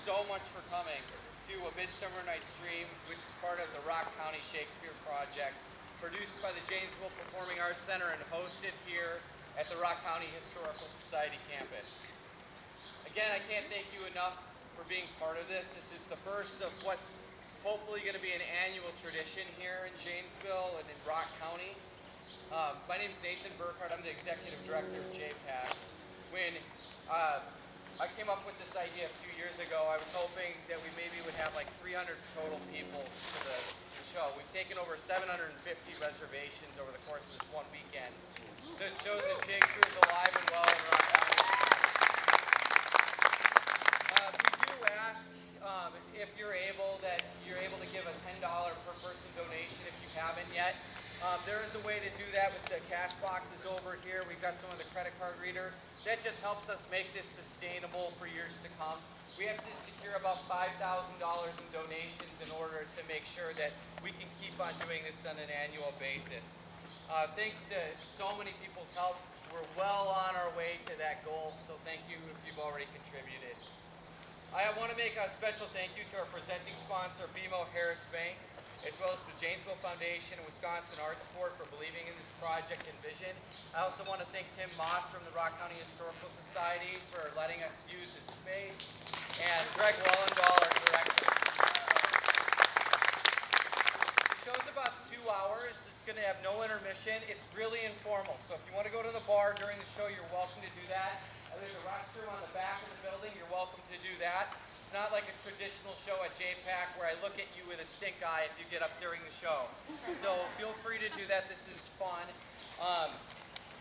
so much for coming to a Midsummer Night's Dream, which is part of the Rock County Shakespeare Project, produced by the Janesville Performing Arts Center and hosted here at the Rock County Historical Society campus. Again, I can't thank you enough for being part of this. This is the first of what's hopefully going to be an annual tradition here in Janesville and in Rock County. My name is Nathan Burkhardt. I'm the Executive Director of JPAC. When I came up with this idea a few years ago, I was hoping that we maybe would have like 300 total people to the show. We've taken over 750 reservations over the course of this one weekend. So it shows that Shakespeare is alive and well in Rock County. We do ask if you're able to give a $10 per person donation if you haven't yet. There is a way to do that with the cash boxes over here. We've got some of the credit card reader. That just helps us make this sustainable for years to come. We have to secure about $5,000 in donations in order to make sure that we can keep on doing this on an annual basis. Thanks to so many people's help, we're well on our way to that goal, so thank you if you've already contributed. I want to make a special thank you to our presenting sponsor, BMO Harris Bank, as well as the Janesville Foundation and Wisconsin Arts Board for believing in this project and vision. I also want to thank Tim Moss from the Rock County Historical Society for letting us use his space, and Greg Wallendal, our director. The show's about 2 hours. It's going to have no intermission. It's really informal, so if you want to go to the bar during the show, you're welcome to do that. There's a restroom on the back of the building. You're welcome to do that. It's not like a traditional show at JPAC where I look at you with a stink eye if you get up during the show. So feel free to do that. This is fun.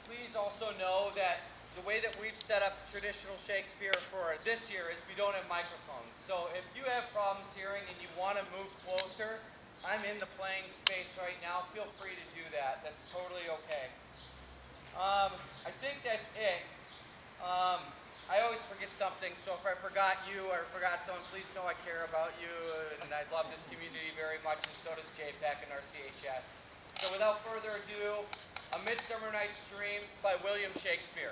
Please also know that the way that we've set up traditional Shakespeare for this year is we don't have microphones. So if you have problems hearing and you want to move closer, I'm in the playing space right now. Feel free to do that. That's totally okay. I think that's it. I always forget something, so if I forgot you or forgot someone, please know I care about you, and I love this community very much, and so does JPAC and RCHS. So without further ado, A Midsummer Night's Dream by William Shakespeare.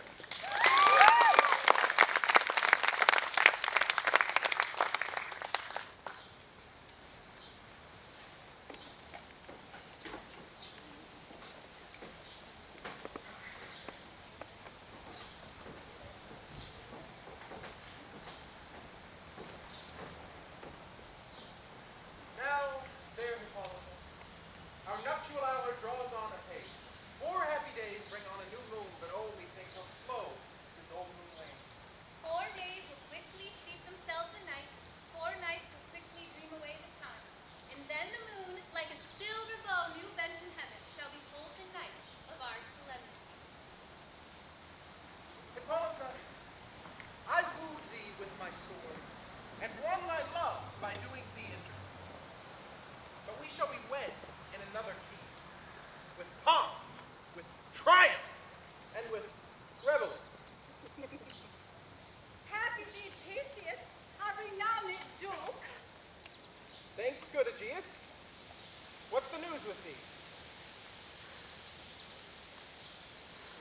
What's the news with thee?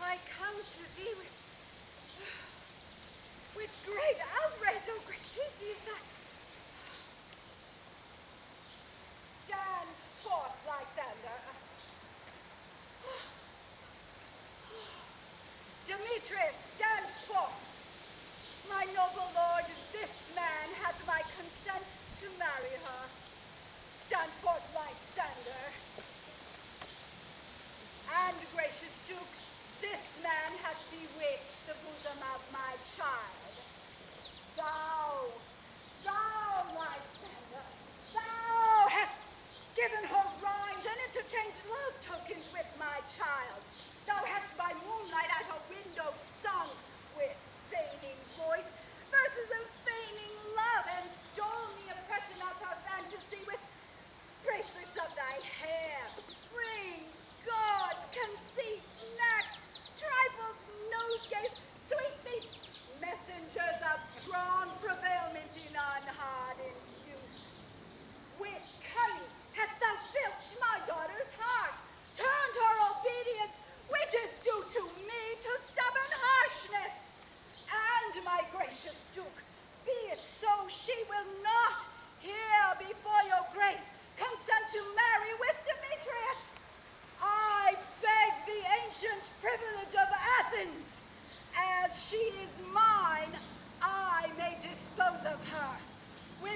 I come to thee with great outrage, O great Theseus. Stand forth, Lysander. Demetrius, stand forth. My noble lord, this man hath my consent to marry her. Stand forth, Lysander. And, gracious Duke, this man hath bewitched the bosom of my child. Thou, Lysander, thou hast given her rhymes and interchanged love tokens with my child. Thou hast by moonlight at her window sung with feigning voice verses of feigning love, and stole the impression of her fantasy with bracelets of thy hair, rings, gauds, conceits, knacks, trifles, nosegays, sweetmeats, messengers of strong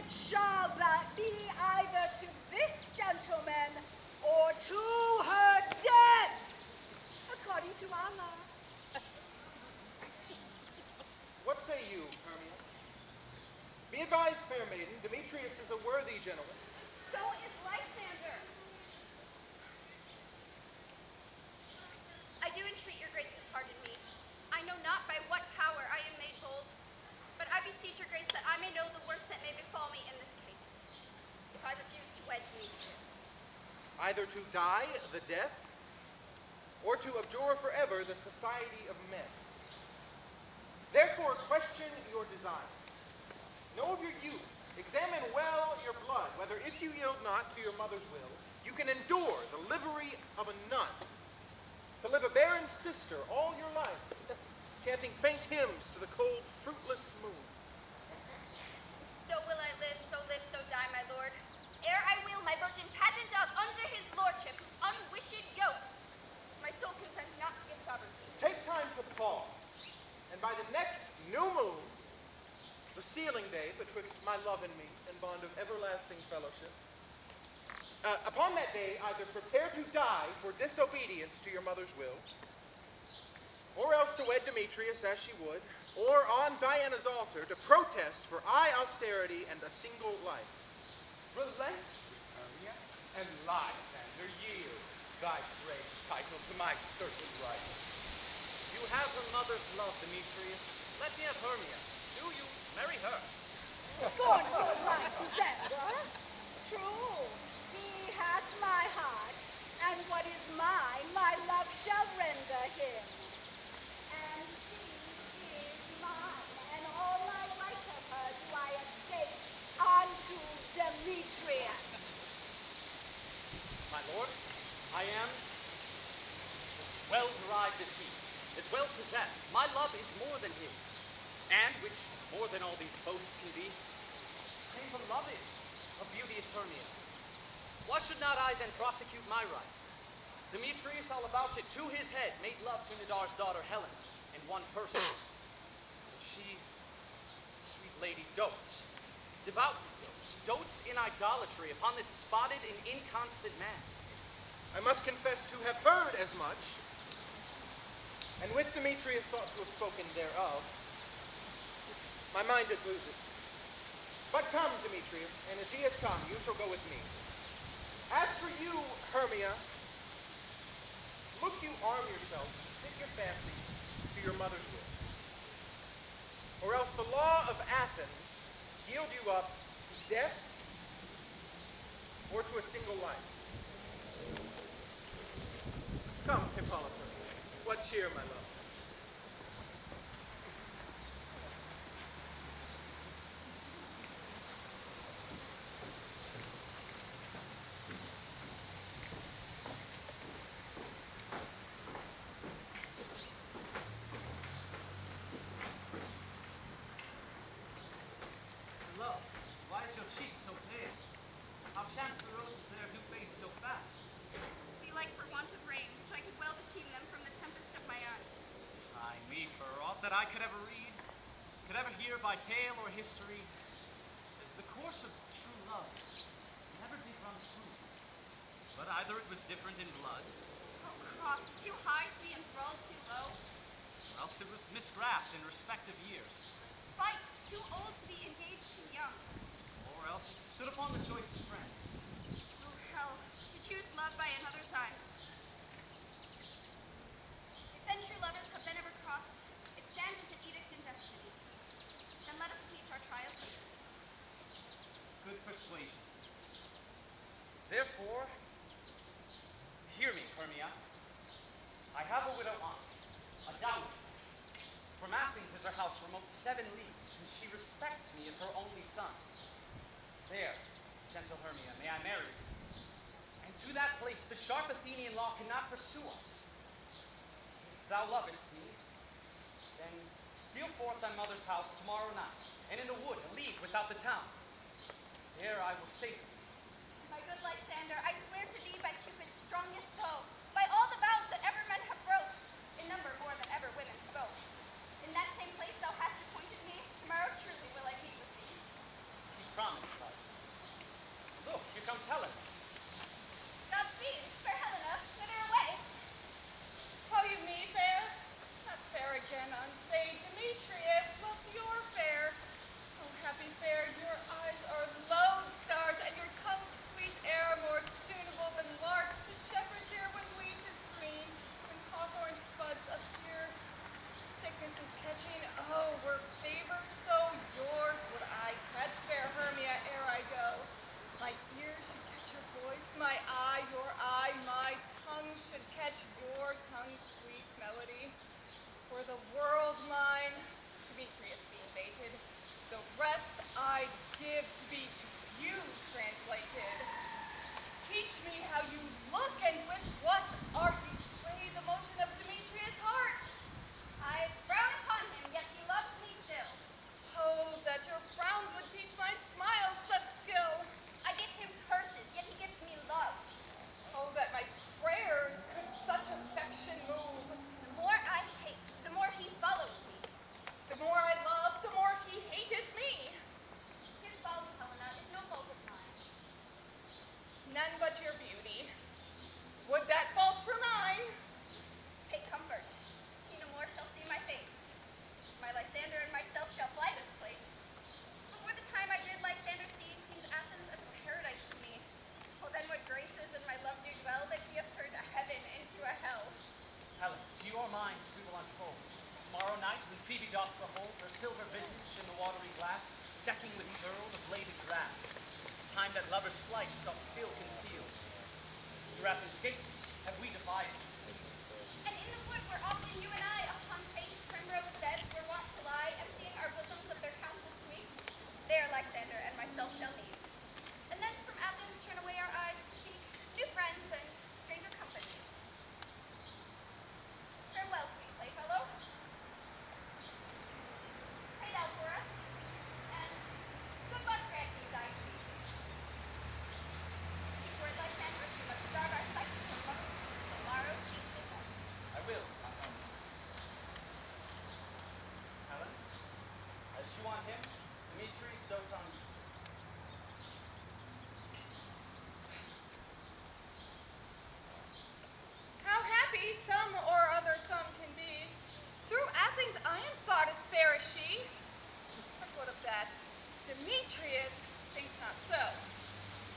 shall be either to this gentleman or to her death, according to our law. What say you, Hermia? Be advised, fair maiden, Demetrius is a worthy gentleman. So is Lysander. I do entreat your grace to pardon me. I know not by what power I am made bold, but I beseech your grace that I may know the worst that may befall me in this case, if I refuse to wed Demetrius. Either to die the death, or to abjure forever the society of men. Therefore, question your desire. Know of your youth. Examine well your blood, whether if you yield not to your mother's will, you can endure the livery of a nun. To live a barren sister all your life, chanting faint hymns to the cold, fruitless moon. So will I live, so die, my lord. Ere I will my virgin patent up under his lordship, whose unwished yoke my soul consents not to give sovereignty. Take time to pause, and by the next new moon, the sealing day betwixt my love and me, in bond of everlasting fellowship, upon that day either prepare to die for disobedience to your mother's will, or else to wed Demetrius as she would, or on Diana's altar to protest for austerity and a single life. Relent, Hermia, and Lysander, yield thy brave title to my certain right. You have her mother's love, Demetrius. Let me have Hermia. Do you marry her? Scornful Lysander. True, he hath my heart, and what is mine, my love shall render him. And she is mine, and all my right of her do I estate unto Demetrius. My lord, I am as well derived as he, as well possessed. My love is more than his, and, which is more than all these boasts can be, I am beloved of beauteous Hermia. Why should not I then prosecute my right? Demetrius, I'll avouch it, to his head, made love to Nidar's daughter Helen in one person. And she, sweet lady, dotes, devoutly dotes in idolatry upon this spotted and inconstant man. I must confess to have heard as much, and with Demetrius thought to have spoken thereof, my mind did lose it. But come, Demetrius, and as he has come, you shall go with me. As for you, Hermia, look you arm yourself, fit your fancies to your mother's will. Or else the law of Athens yield you up to death or to a single life. Come, Hippolyta, what cheer, my love? Hello, why is your cheek so pale? How chance the roses there do fade so fast? Belike for want of rain, which I could well beteem them from the tempest of my eyes. Ay me, for aught that I could ever read, could ever hear by tale or history, the course of true love never did run smooth. But either it was different in blood, Oh, cross, too high to be enthralled, too low. or else it was misgraft in respective years, Spiked, too old to be engaged, too young. or else it stood upon the choice of friends. Oh, hell, to choose love by another's eyes. If then true lovers have been ever crossed, it stands as an edict in destiny. Then let us teach our trial patience. Good persuasion. Therefore, hear me, Hermia. I have a widow aunt, a dowager. From Athens is her house remote 7 leagues, and she respects me as her only son. There, gentle Hermia, may I marry you. And to that place the sharp Athenian law cannot pursue us. If thou lovest me, then steal forth thy mother's house tomorrow night, and in the wood, a league without the town. There I will stay for thee. My good Lysander, I swear to thee by Cupid's strongest bow, by all the vows that ever men have broke, in number more than ever women spoke. In that same place thou hast appointed me, tomorrow truly will I meet with thee. He promised, comes Helen. Godspeed, fair Helena, whither away? Call you me fair? Not fair again, unsay. Demetrius, what's your fair? Oh, happy fair, your eyes are lodestars, and your tongue sweet air more tunable than lark. The shepherd's ear when wheat is green, when hawthorn's buds appear. Sickness is catching, oh, were favor so yours would I catch fair Hermia ere I go. My ear should catch your voice, my eye, your eye, my tongue should catch your tongue's sweet melody. For the world mine, Demetrius being baited, the rest I'd give to be to you translated. Teach me how you look, and with what art you sway the motion of Demetrius' heart. I frown upon him, yet he loves me still. Oh, that your frowns would teach my smiles such skill. I give him curses, yet he gives me love. Oh, that my prayers could such affection move. The more I hate, the more he follows me. The more I love, the more he hateth me. His folly, Helena, is no fault of mine. None but your beauty. Would that fault were mine? Take comfort. He no more shall see my face. My Lysander and myself shall fly this place. Before the time I did Lysander see, seemed Athens as a paradise to me. Oh, then what graces in my love do dwell, that he hath turned a heaven into a hell. Helen, to your mind scribble unfolds. Tomorrow night, when Phoebe doth behold her silver visage in the watery glass, decking with pearl the bladed grass, the time that lover's flight doth still conceal. Through Athens' gates have we devised to sleep. And in the wood where often you and I, upon faint primrose beds, were wont to lie, emptying our bosoms of their counsel sweet, there Lysander and myself shall meet. And thence from Athens turn away our eyes to seek new friends and stranger companies. Farewell, sweet playfellow. Pray thou for us, and good luck grant you thy greetings. Keep word, Lysander, we must start our sight from lovers till morrow's evening. I will. Helen, as you on him, Demetrius dotes on you. How happy some or other some can be. Through Athens I am thought as fair as she. But what of that? Demetrius thinks not so.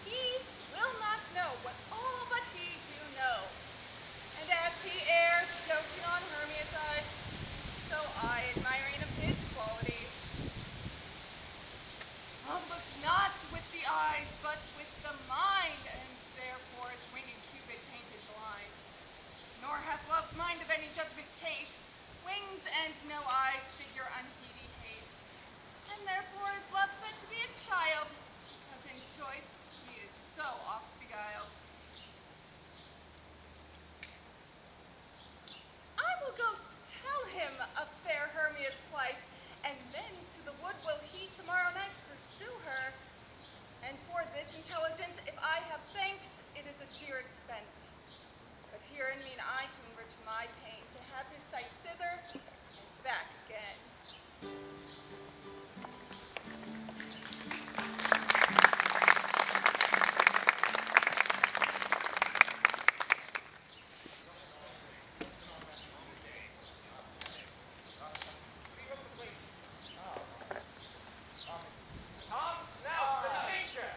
He will not know what all but he do know. And as he errs, doting on Hermia's eyes, so I, admiring of his qualities. Love looks not with the eyes, but with the mind, and therefore is winged Cupid painted blind. Nor hath love's mind of any judgment taste, wings and no eyes figure unheedy haste. And therefore is love said to be a child, because in choice he is so oft beguiled. I will go tell him of fair Hermia's plight, and then to the wood will he tomorrow night pursue her. And for this intelligence, if I have thanks, it is a dear expense. But herein mean I to enrich my pain, to have his sight thither and back again. Tom Snout, the danger!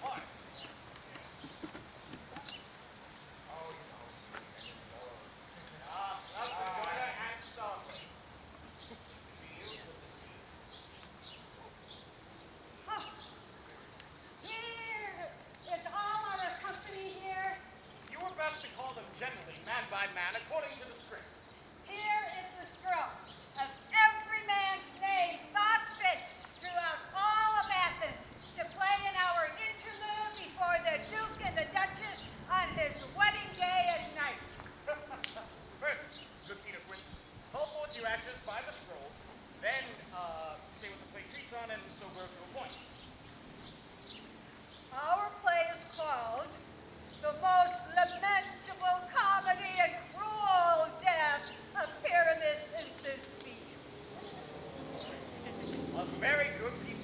What? Snout the joiner and Starlet. Here is all our company here. You were best to call them generally, man by man, according to the script. Here is the scroll of every man's name thought fit throughout all of Athens to play in our interlude before the Duke and the Duchess on his wedding day and night. First, good Peter Prince, call forth your actors by the scrolls, then say what the play treats on, and so we're to a point. Our play is called The Most Lamentable Comedy and Cruel Death of Pyramus and Thisbe. A very good Peter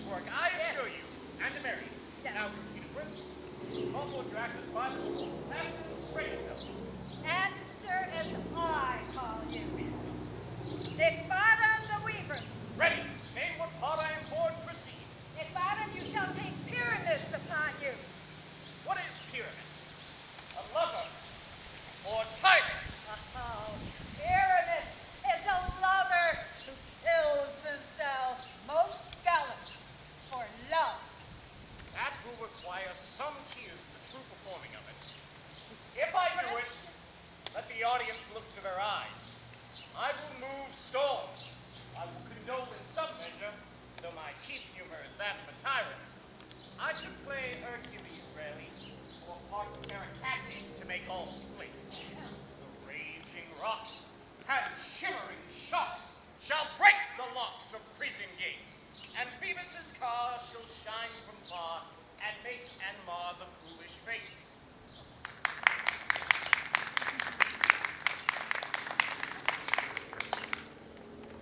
shall break the locks of prison gates, and Phoebus's car shall shine from far, and make and mar the foolish fates.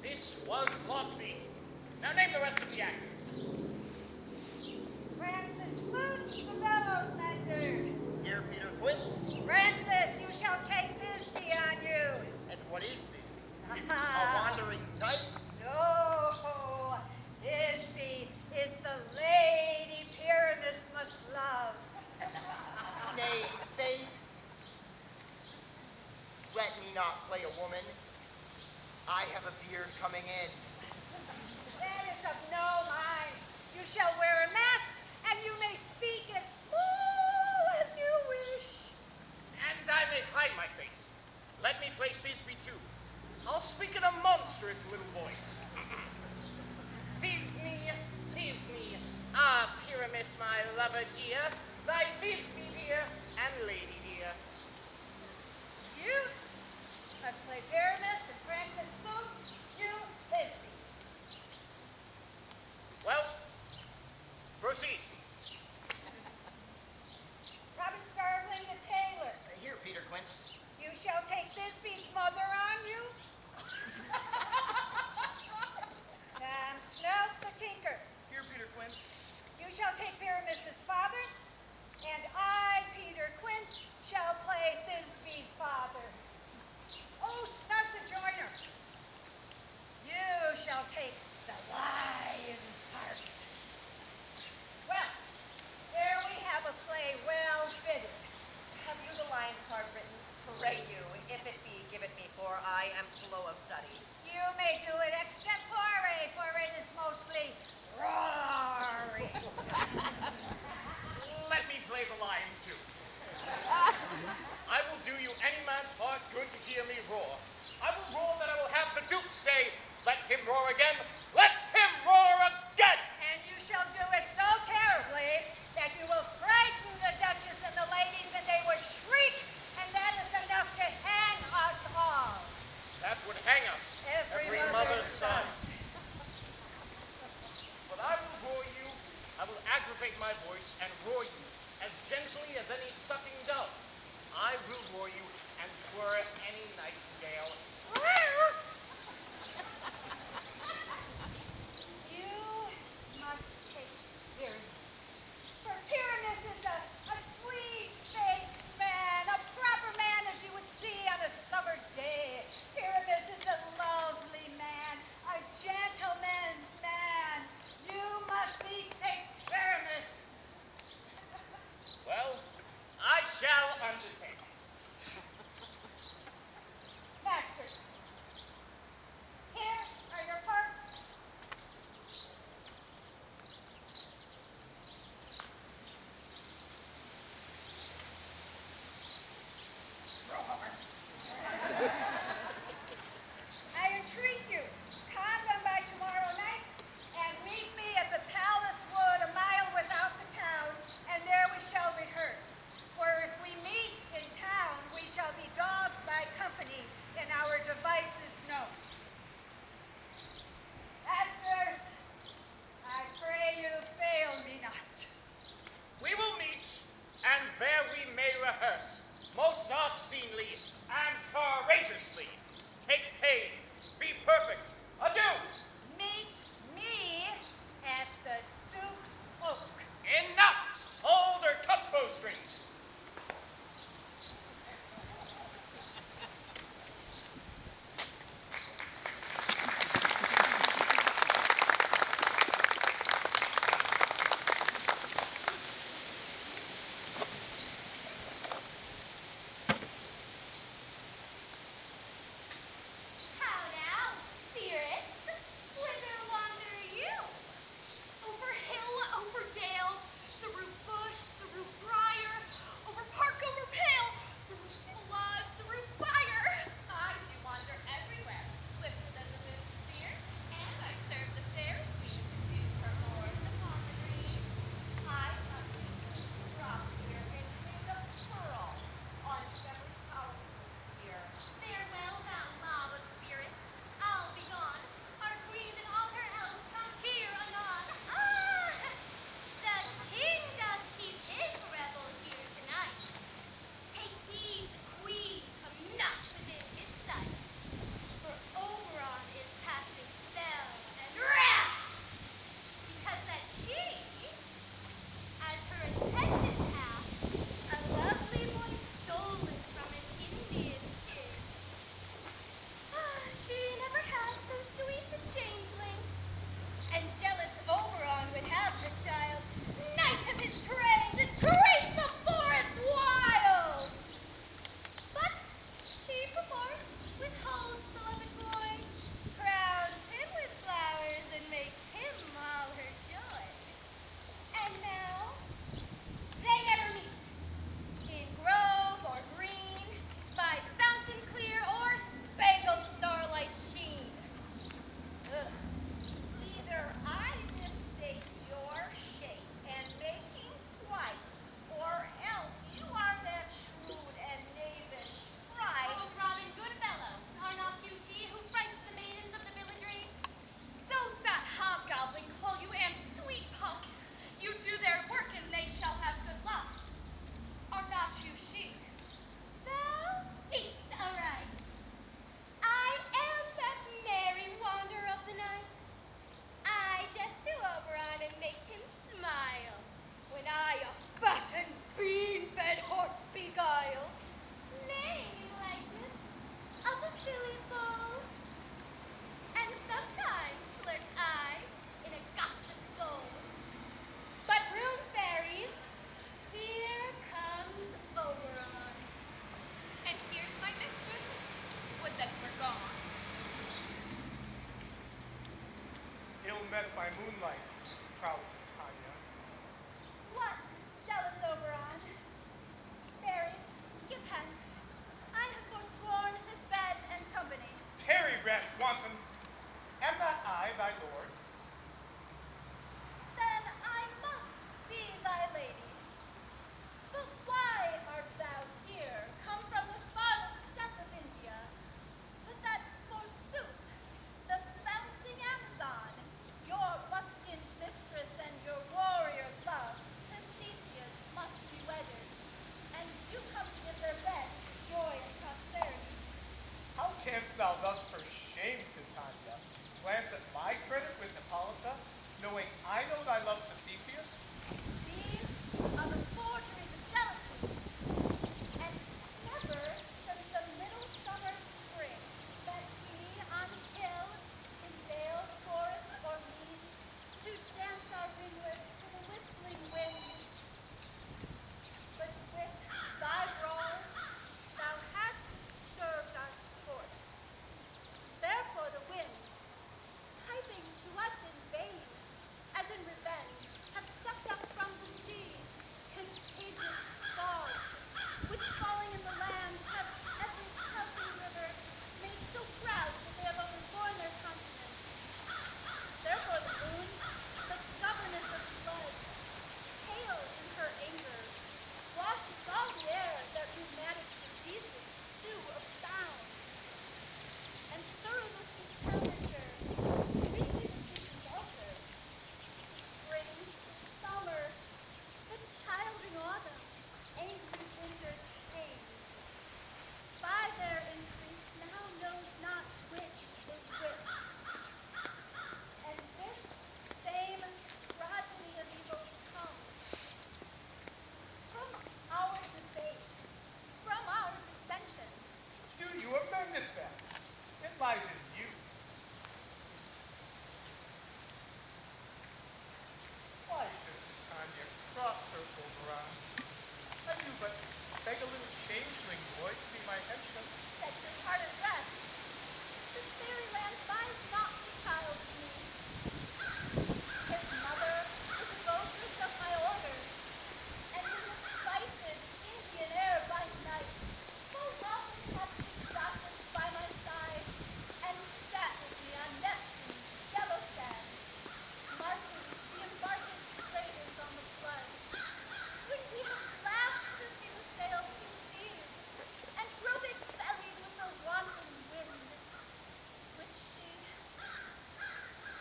This was lofty. Now name the rest of the actors. Francis Flute, the bellows mender. Here, Peter Quince. Francis, you shall take this beyond you. And what is this? A wandering knight? No, Thisbe is the lady Pyramus must love. Nay, faith. Let me not play a woman. I have a beard coming in. That is of no mind. You shall wear a mask, and you may speak as small as you wish. And I may hide my face. Let me play Thisbe too. I'll speak in a monstrous little voice. Thisbe, Thisbe, ah, Pyramus, my lover dear, thy Thisbe dear, and lady dear. You must play Pyramus and Francis Flute. You, Thisbe. Well, proceed. Robin Starveling the tailor. Here, Peter Quince. You shall take Thisbe's mother on you. Tom Snout the tinker. Here, Peter Quince. You shall take Pyramus's father, and I, Peter Quince, shall play Thisbe's father. Oh, Snug the joiner. You shall take the lion's part. Well, there we have a play well fitted. Have you the lion card written? Pray you, if it be, give it me, for I am slow of study. You may do it extempore, for it is mostly roaring. Let me play the lion too. I will do you any man's heart good to hear me roar. I will roar that I will have the Duke say, let him roar again, let him roar again! And you shall do it so terribly that you will frighten the Duchess and the ladies, and they would shriek, and that is enough to hang us all. That would hang us, Every mother's mother's son. son. But I will roar you, I will aggravate my voice and roar you as gently as any sucking dove. I will roar you and twirl any nightingale. You must take Pyramus. For Pyramus is a sweet-faced man, a proper man as you would see on a summer day. Pyramus is a lovely man, a gentleman's man. You must needs take Pyramus. Well, I shall undertake it. Masters, met by moonlight, proud Titania. What, jealous Oberon? Fairies, skip hence. I have forsworn this bed and company. Tarry, rash wanton! Am not I thy lord? Then I must be thy lady. But why art thou here, come from the farthest steppe of India? But that, forsooth, the bouncing Amazon, your buskined mistress and your warrior love, to Theseus must be wedded, and you come to give their bed joy and prosperity. How canst thou thus for shame, Titania, glance at my credit with Hippolyta, knowing I know thy love to Theseus? These are the forgeries of jealousy, and never since the middle summer spring met we on hill, in dale, forest, or mead, to dance our ringlets to the whistling wind. But with thy brawls thou hast disturbed our sport. Therefore the winds, piping to us in vain, as in revenge, have sucked up from the sea contagious fogs, which falling in the land have every pelting river made so proud that they have overborne their continents. Therefore the moon, the governess of floods, pale in her anger, washes all the air that rheumatic diseases do abound. And thoroughness temperature, briefly the seasons alter. The spring, the summer, the childing autumn, angry winter change. By their increase now knows not which is which. And this same tragedy of evils comes from our debate, from our dissension. Do you amend it then? It lies in you. Why should Titania cross her Oberon? I do but beg a little changeling boy to be my henchman. Set your heart at rest. The fairyland buys not the child of me. His mother is a votress of my order, and in the spiced Indian air by night, full often hath she gossiped by my side, and sat with me on Neptune's yellow sands, marking the embarked traders on the flood, when we have laughed to see the sails conceived, and grow big-bellied with the wanton wind, which she,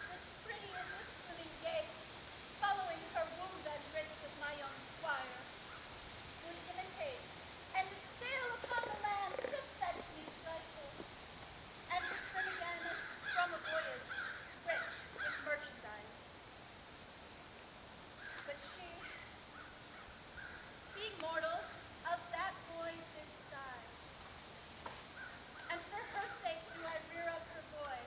with pretty and with swimming gait, following her wound enriched with my young squire, would imitate, and sail upon the land to fetch me trifles, and return again as from a voyage, rich with merchandise. But she, being mortal, of that boy did die. And for her sake do I rear up her boy.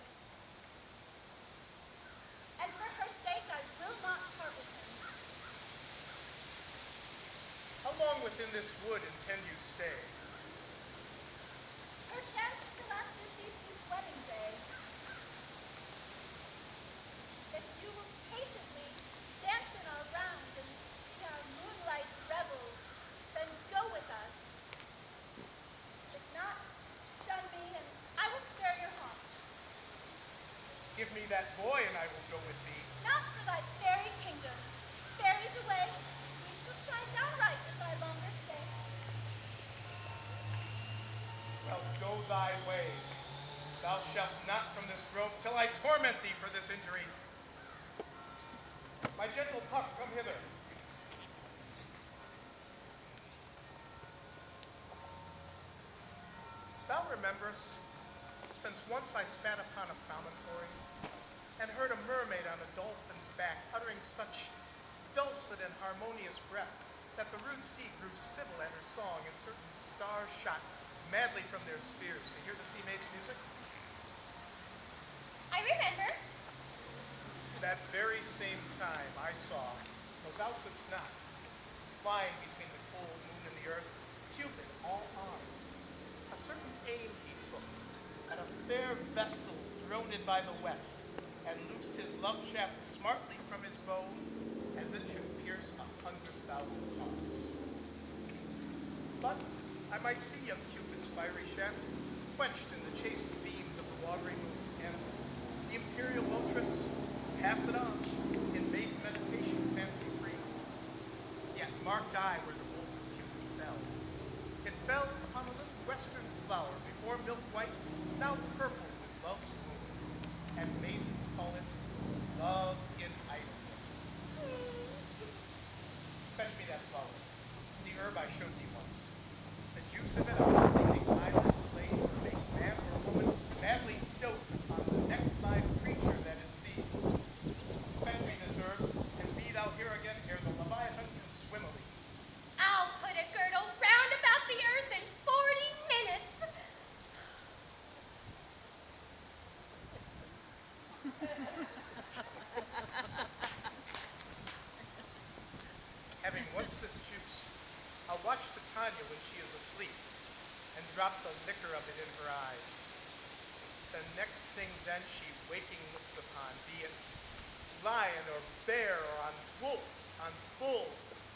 And for her sake I will not part with him. How long within this wood intend you stay? Perchance till after Theseus' wedding day. If you will patiently dance in our round and see our moonlight revels, then go with us. If not, shun me, and I will spare your haunts. Give me that boy and I will go with thee. Not for thy fairy kingdom. Fairies away, we shall shine downright with thy longer stay. Well, go thy way. Thou shalt not from this grove till I torment thee for this injury. My gentle pup, come hither. Thou rememberest, since once I sat upon a promontory and heard a mermaid on a dolphin's back uttering such dulcet and harmonious breath that the rude sea grew civil at her song, and certain stars shot madly from their spheres to hear the sea maid's music. I remember. That very same time I saw, though thou couldst not, flying between the cold moon and the earth, Cupid all armed. A certain aim he took at a fair vestal throned by the west, and loosed his love shaft smartly from his bow, as it should pierce 100,000 hearts. But I might see young Cupid's fiery shaft quenched in the chaste beams of the watery moon, and the imperial ultress passed it on in maiden meditation, fancy-free. Yet marked I where the bolt of Cupid fell. It fell upon a little western flower, before milk white, now purple with love's moon, and maidens call it love in idleness. Fetch me that flower, the herb I showed thee once. The juice of it on sleeping eyelids laid to make man or woman madly dote upon the next live creature that it sees. Fetch me this herb, and be thou here again ere the Leviathan can swim a league. I'll put a girdle round about the earth in 40 minutes. Having once this juice, I'll watch Titania when she is asleep, and drop the liquor of it in her eyes. The next thing then she waking looks upon, be it lion or bear or on wolf, on bull,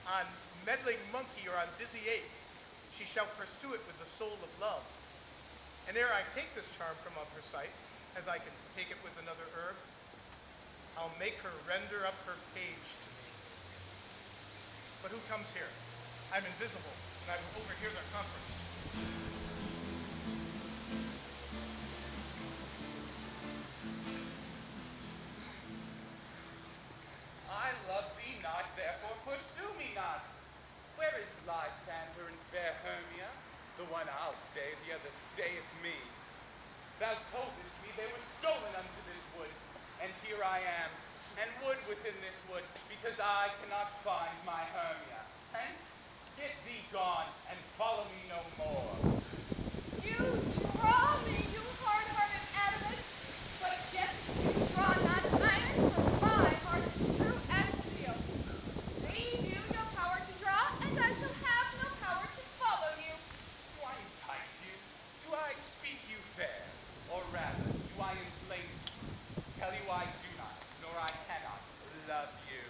on meddling monkey or on dizzy ape, she shall pursue it with the soul of love. And ere I take this charm from off her sight, as I can take it with another herb, I'll make her render up her page to me. But who comes here? I'm invisible, and I will overhear their conference. I love thee not, therefore pursue me not. Where is Lysander and fair Hermia? The one I'll stay, the other stayeth me. Thou toldest me they were stolen unto this wood, and here I am, and wood within this wood, because I cannot find my Hermia. Hence, get thee gone, and follow me no more. You draw me, you hard-hearted adamant, but yet you draw not iron, for my heart is true as steel. Leave you no power to draw, and I shall have no power to follow you. Do I entice you? Do I speak you fair? Or rather, do I inflame you? Tell you I do not, nor I cannot love you.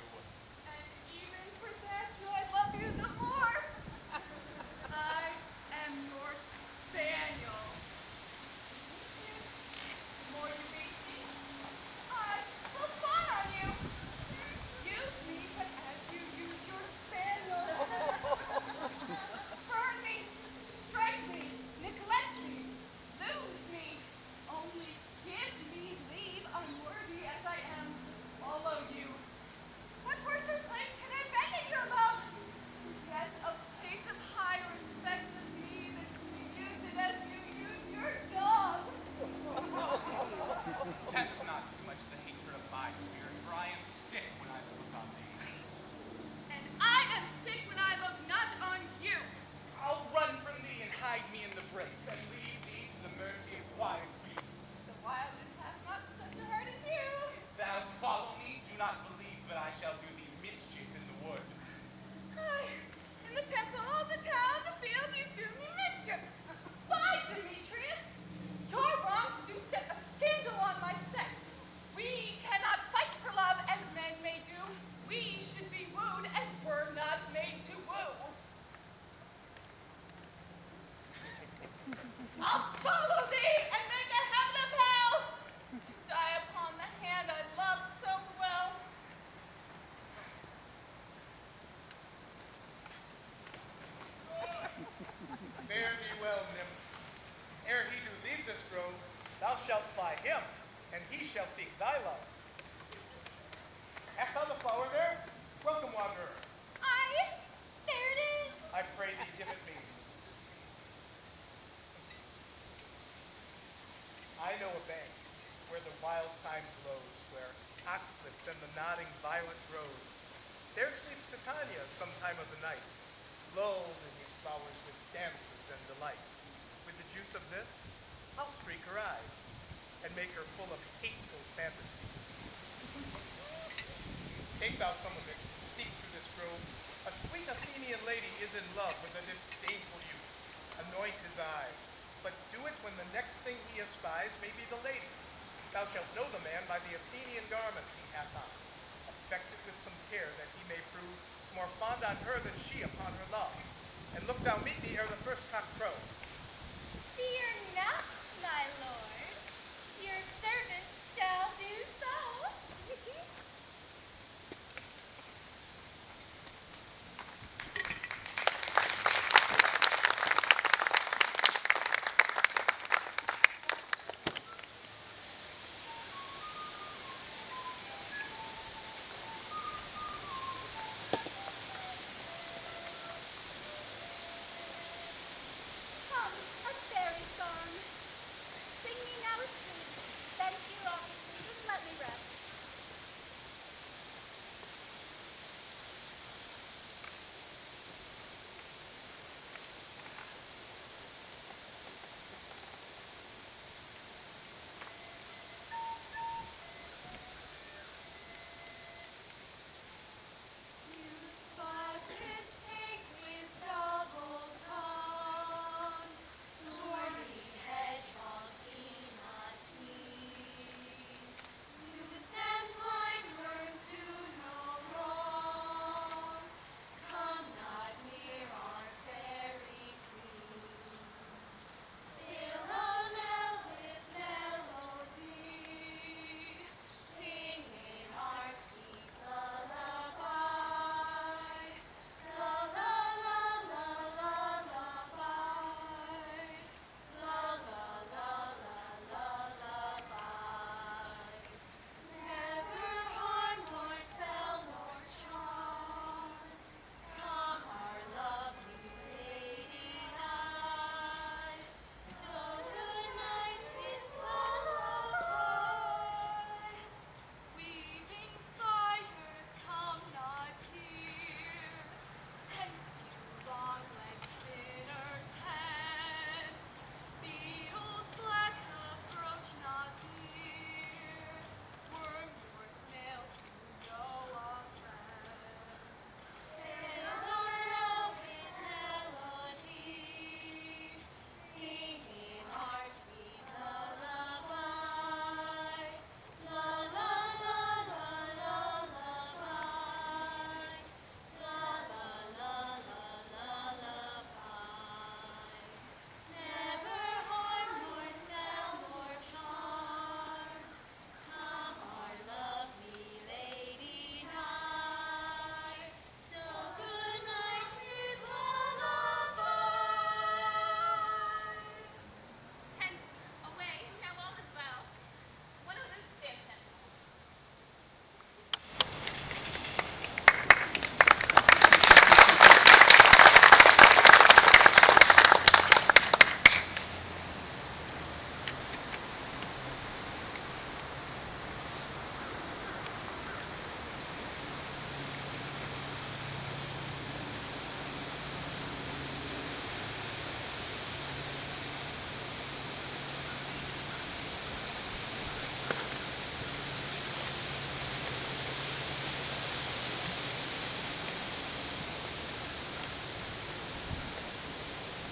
And even for that do I love you the more. I am your spaniel. The more you beat me, I will fawn on you. Use me, but as you use your spaniel. Burn me, strike me, neglect me, lose me. Only give me leave, unworthy as I am, follow you. What worse place can I beg in your love? Yet a place of high respect to me that you use it as you use your dog. Tempt not too much the hatred of my spirit, for I am sick when I look on thee. And I am sick when I look not on you. I'll run from thee and hide me in the brakes, and leave thee to the mercy of wild beasts. The wildest hath not such a heart as you. If thou follow me, do not believe that I shall do thee mischief in the wood. Ay, in the temple, the town, the field, you do me mischief. By Demetrius, your wrongs do set a scandal on my sex. We cannot fight for love as men may do. We should be wooed and were not made to woo. I'll follow thee and make a heaven of hell to die upon the hand I love so well. Fare thee well, nymph. Ere he do leave this grove, thou shalt fly him, and he shall seek thy love. Hast thou the flower there? Welcome, wanderer. There it is. I pray thee give it me. I know a bank where the wild thyme blows, where oxlips and the nodding violet grows. There sleeps Titania some time of the night, lulled in these flowers with dances and delight. With the juice of this, I'll streak her eyes, and make her full of hateful fantasies. Take thou some of it, seek through this grove. A sweet Athenian lady is in love with a disdainful youth. Anoint his eyes, but do it when the next thing he espies may be the lady. Thou shalt know the man by the Athenian garments he hath on, affected with some care that he may prove more fond on her than she upon her love. And look thou meet me ere the first cock crow. Fear not, my lord. Your servant shall do so. Come, a fairy song. Sing me now a sweet. Then you off to sleep and let me rest.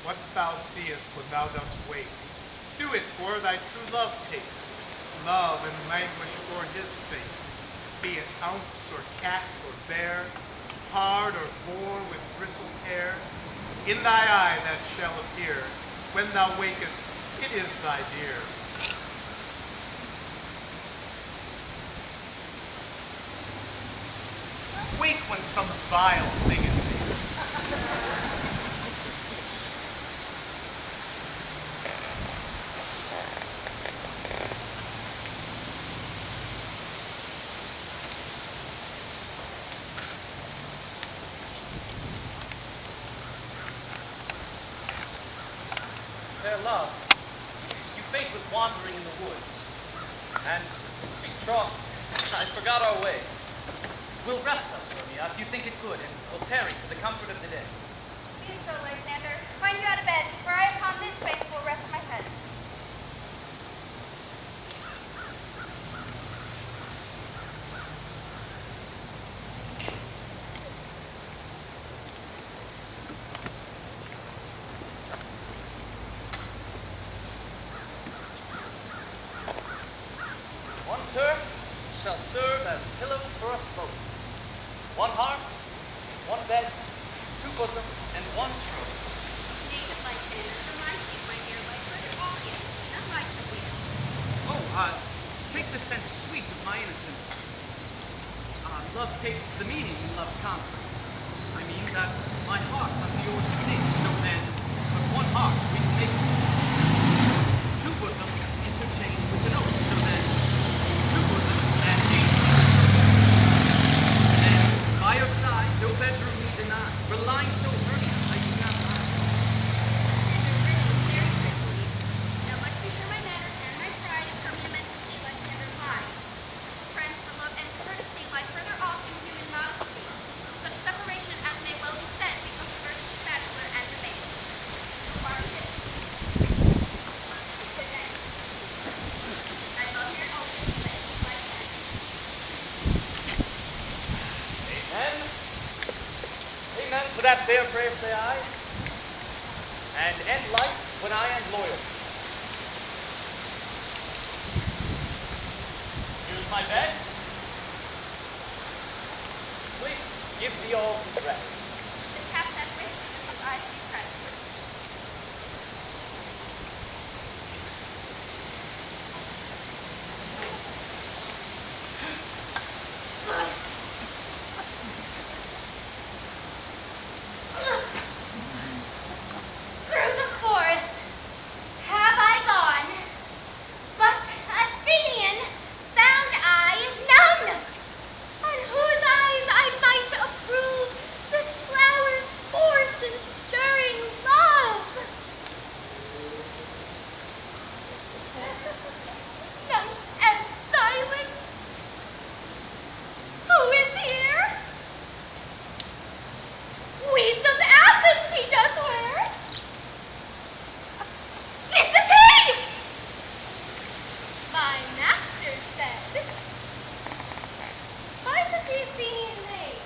What thou seest when thou dost wait, do it for thy true love take. Love and languish for his sake, be it ounce or cat or bear, hard or boar with bristled hair. In thy eye that shall appear, when thou wakest, it is thy dear. Wake when some vile thing is near. Fair love, you faint with wandering in the woods, and to speak troth, I forgot our way. We'll rest us, Hermia, if you think it good, and we'll tarry for the comfort of the day. Be it so, Lysander. Find you out of bed, for I upon this bank will rest my head. shall serve as pillow for us both. One heart, one bed, two bosoms, and one trove. Nay, but Lysander, for my sake, my dear, by further all in, not my so weird. Oh, take the sense sweet of my innocence. Love takes the meaning in love's conference. I mean that my heart unto yours is knit, so then, but one heart we can make two bosoms interchanged with an oath, so then, two bosoms and a then, by your side, no bedroom we deny, relying so early, I do not lie. Lysander grinning very prettily. Now let's be sure my manners and my pride if Hermia meant to see Lysander high. Friend for love and courtesy lie further off in human modesty. Such separation as may well be said becomes a virtuous bachelor and the maid. Marcus. Good night. I love your oath, Lysander. Amen. Amen to that fair prayer, say I. And end life when I am loyal. Here's my bed. Sleep, give thee all his rest. The tap that wished and his eyes be pressed. Through the forest have I gone, but Athenian found I none, on whose eyes I might approve this flower's force and stirring love. Night and silence. Who is here? Weeds of Athens he doth wear. This is he! My master said. Why does he Athenian name?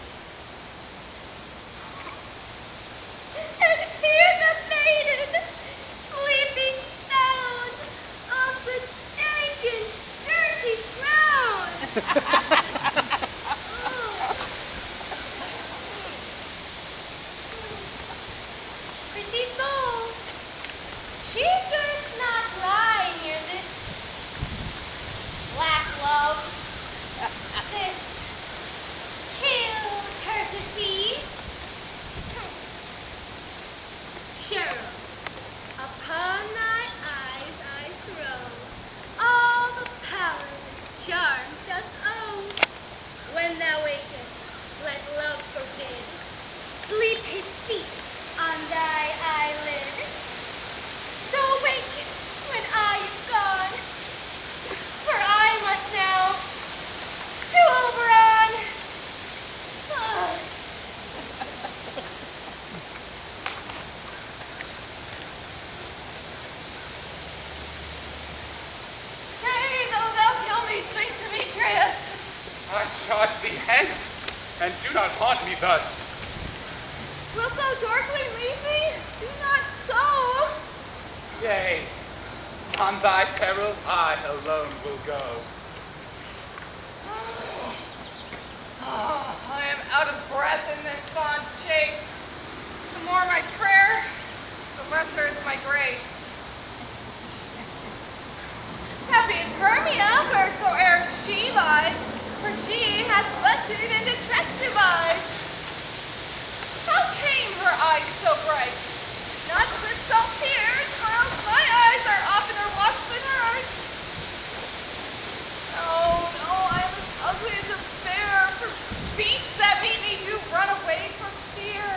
And hear the maiden sleeping sound of the dank and dirty ground. Pretty soul, she durst not lie near this black love, this kill courtesy. Sure, upon thy eyes I throw all the powerless charm doth owe. When thou wakest, let love forbid sleep his seat on thy eyelid. So wake when I am gone, for I must now to Oberon. Stay, though thou kill me, sweet Demetrius. I charge thee hence, and do not haunt me thus. Wilt thou darkly leave me? Do not so. Stay. On thy peril, I alone will go. I am out of breath in this fond chase. The more my prayer, the lesser is my grace. Happy is Hermia, wheresoe'er she lies, for she hath blessed and attractive eyes. How came her eyes so bright? Not with salt tears, or else my eyes are oftener washed than hers. No, no, I am as ugly as a bear, for beasts that meet me do run away for fear.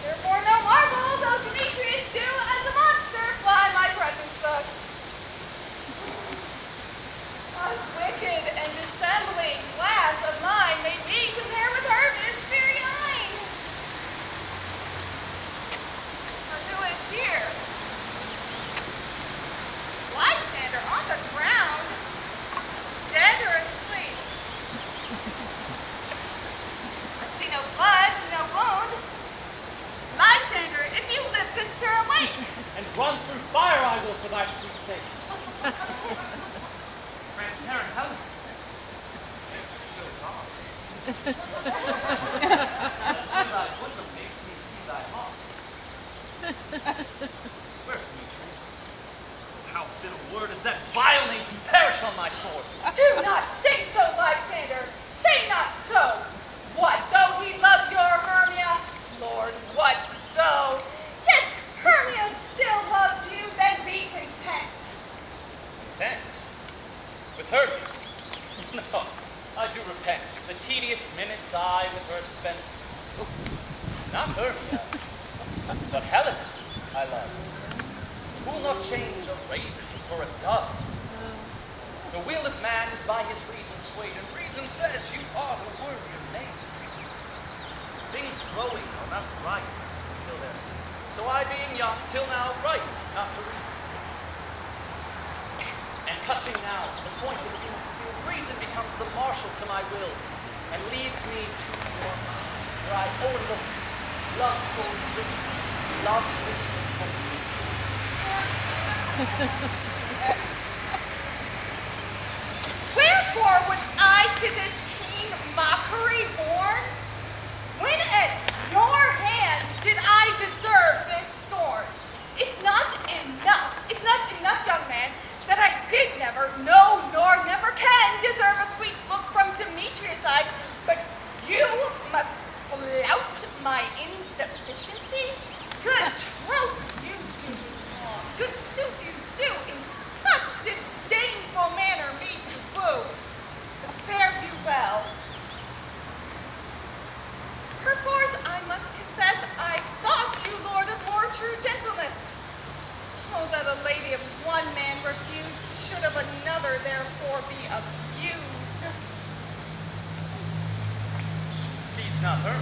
Therefore no marvel, though Demetrius do as a monster fly my presence thus. A wicked and dissembling glass of mine made me compare with her this very eye. For who is here? Lysander on the ground, dead or asleep? I see no blood, no wound. Lysander, if you live, good sir, awake. And run through fire I will for thy sweet sake. Transparent Helen, Thy bosom makes me see thy heart. Where's Demetrius? How fit a word is that vile name to perish on my sword? Do not say so, Lysander. Say not so. What though he love your Hermia? Lord, what though? Yet Hermia still loves you, then be content. Content? With Hermia? No, I do repent. The tedious minutes I with her spent. Oh, not Hermia, but Helen I love. Who will not change a raven for a dove? The will of man is by his reason swayed, and reason says you are the worthier maid. Things growing are not right until their season. So I, being young, till now right, not to reason. And touching now to the point of being sealed, reason becomes the marshal to my will, and leads me to your eyes, where I overlook love stories written, love's riches spoken. Wherefore was I to this keen mockery born? When at your hands did I deserve this scorn? It's not enough, young man, that I did never, no, nor never can deserve a sweet look from Demetrius' eye, but you must flout my insufficiency? Good troth, you do me wrong. Good sooth you do in such disdainful manner me to woo. But fare you well. Perforce I must confess I thought you lord of more true gentleness. Oh, that a lady of one man refused should of another therefore be abused. She sees not her.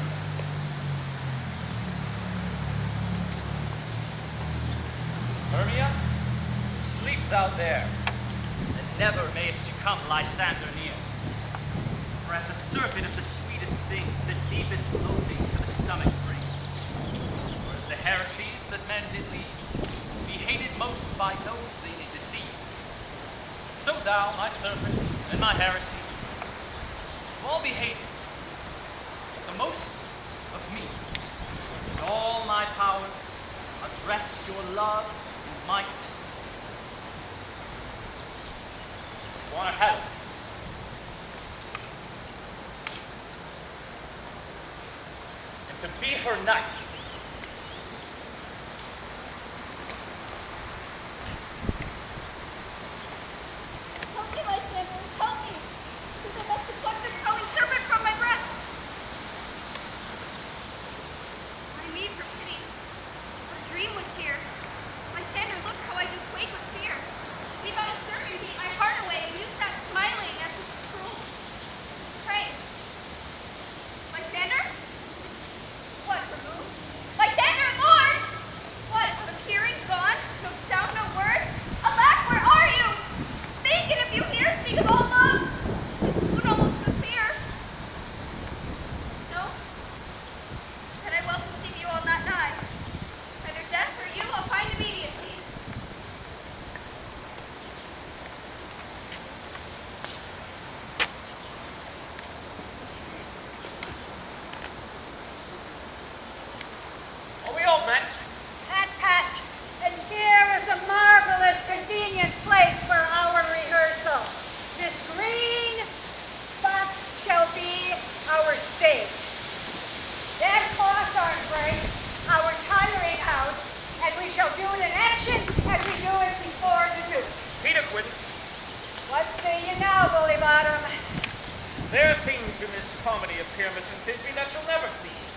Hermia, sleep thou there, and never mayest you come Lysander near. For as a serpent of the sweetest things, the deepest loathing to the stomach brings. For as the heresies that men did lead, be hated most by those they did deceive. So thou, my serpent, and my heresy, will all be hated, the most of me. In all my powers, address your love and might to honor Helen. And to be her knight. Help me, Lysander, help me! Since I must pluck this crawling serpent from my breast! I need for pity. Our dream was here. Lysander, look how I do quake with fear. Leave out uncertainty my heart away, and you sat smiling at this cruel. Pray. Lysander? What, removed? Lysander, Lord! What, out of hearing, gone? No sound, no word? Alack, where are you? Speak, and if you hear, speak of all loves. I swoon almost with fear. No? Then I well perceive you all not nigh. Either death or you I'll find immediately. Are we all met? Pat, pat, and here is a marvelous, convenient place for our rehearsal. This green spot shall be our stage. That cloth archway, our tiring house, and we shall do it in action as we do it before the Duke. Peter Quince, What say you now, Bully Bottom? There are things in this comedy of Pyramus and Thisbe that shall never please.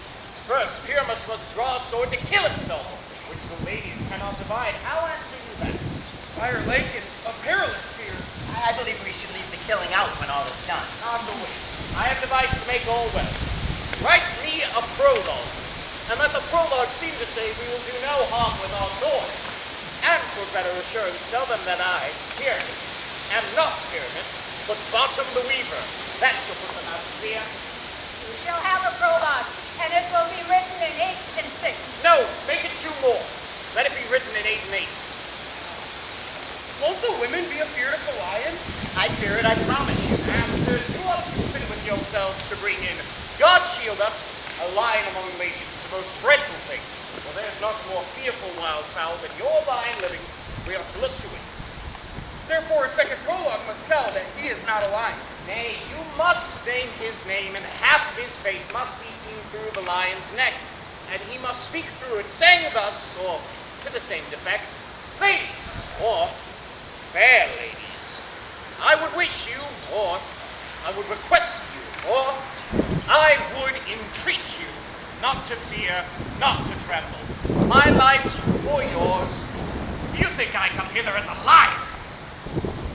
First, Pyramus must draw a sword to kill himself, which the ladies cannot abide. How answer you that? Fire Lake, a perilous fear. I believe we should leave the killing out when all is done. Not the way. I have devised to make all well. Write me a prologue, and let the prologue seem to say we will do no harm with our swords. And for better assurance, tell them that I, Pyramus, am not Pyramus, but Bottom the Weaver. That shall put them out of fear. We shall have a prologue, and it will be written in 8 and 6. No, make it 2 more. Let it be written in 8 and 8. Won't the women be afeard of the lion? I fear it, I promise you. Masters, you are goofing with yourselves. yourselves to bring in. God shield us, a lion among ladies is a most dreadful thing. For there's not more fearful wildfowl than your lion living. We ought to look to it. Therefore, a second prologue must tell that he is not a lion. Nay, you must name his name, and half of his face must be seen through the lion's neck, and he must speak through it, saying thus, or to the same defect, ladies, or fair ladies, I would wish you, or I would request you, or I would entreat you, not to fear, not to tremble. My life or yours. If you think I come hither as a lion,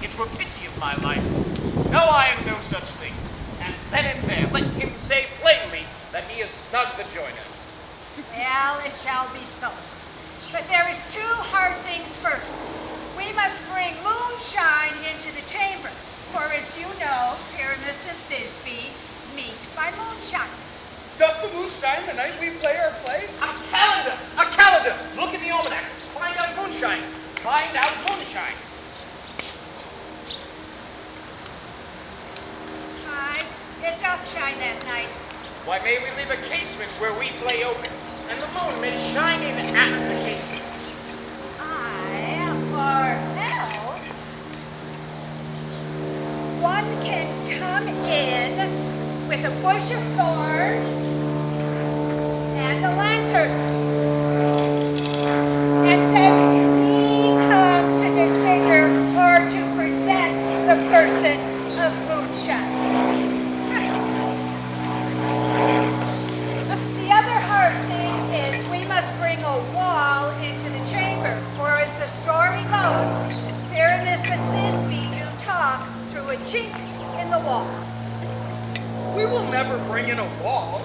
it were pity of my life. No, I am no such thing. And then and there, let him say plainly that he is snug the joiner. Well, it shall be so. But there is two hard things first. We must bring moonshine into the chamber, for as you know, Pyramus and Thisbe meet by moonshine. Doth the moonshine the night we play our play? A calendar! A calendar! Look in the almanac. Find out moonshine. Find out moonshine. Aye, it doth shine that night. Why, may we leave a casement where we play open, and the moon may shine in at the casement. Aye, or else one can come in with a bush of thorn and a lantern, and says he comes to disfigure or to present the person of moonshine. The other hard thing is we must bring a wall into the chamber, for as the story goes, Pyramus and Thisbe do talk through a chink in the wall. We will never bring in a wall.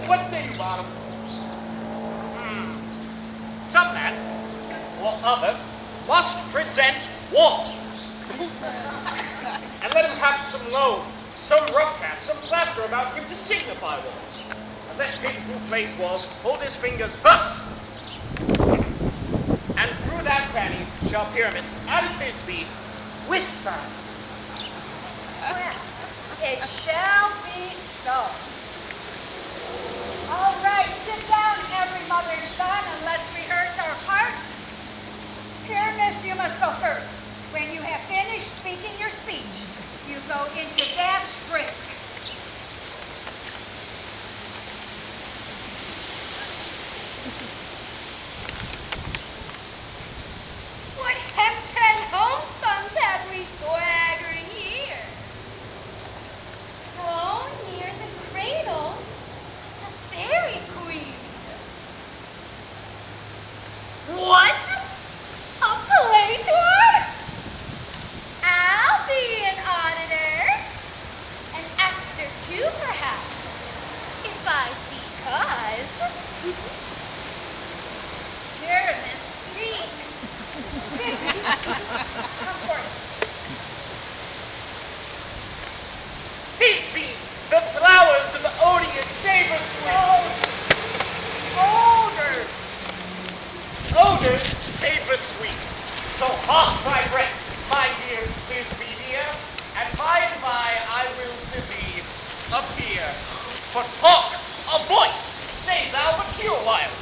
What say you, Bottom? Some man, or other, must present wall. And let him have some loam, some rough cast, some plaster about him to signify wall. And let him who plays wall hold his fingers thus. And through that cranny shall Pyramus and Thisbe whisper. Well, it shall be so. All right, sit down, every mother's son, and let's rehearse our parts. Pyramus, you must go first. When you have finished speaking your speech, you go into that brick. What hempen homespuns have we swaggering here? Drawn near the cradle, the fairy queen. What? A play tour? I'll be an auditor. An actor too, perhaps, if I see cause. Pyramus, speak. Come forth. Thisbe, the flowers of odious savor sweet. Odors. Odors savor sweet. So hark thy breath, my dear Thisbe dear, and by and by I will to thee appear. But hark, a voice! Stay thou but here a while.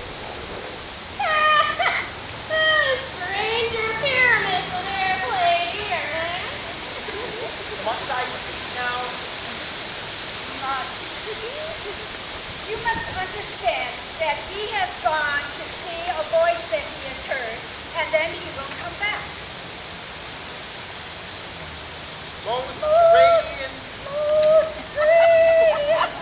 Stranger Pyramus will ne'er play here, eh? Must I speak now? Must. You must understand that he has gone to see a voice that he has heard, and then he will come back. Most radiant. Most radiant.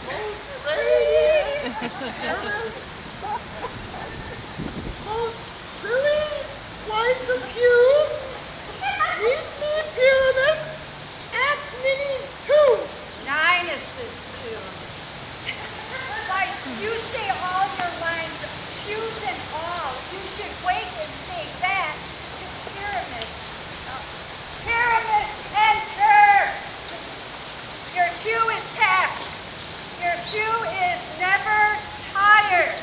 Most radiant. Pyramus. Most brilliant whites of hue. Meets me Pyramus. That's Ninny's too. Ninus's too. Like you say all your lines of cues and all, you should wait and sing that to Pyramus. Pyramus, enter! Your cue is past. Your cue is never tired.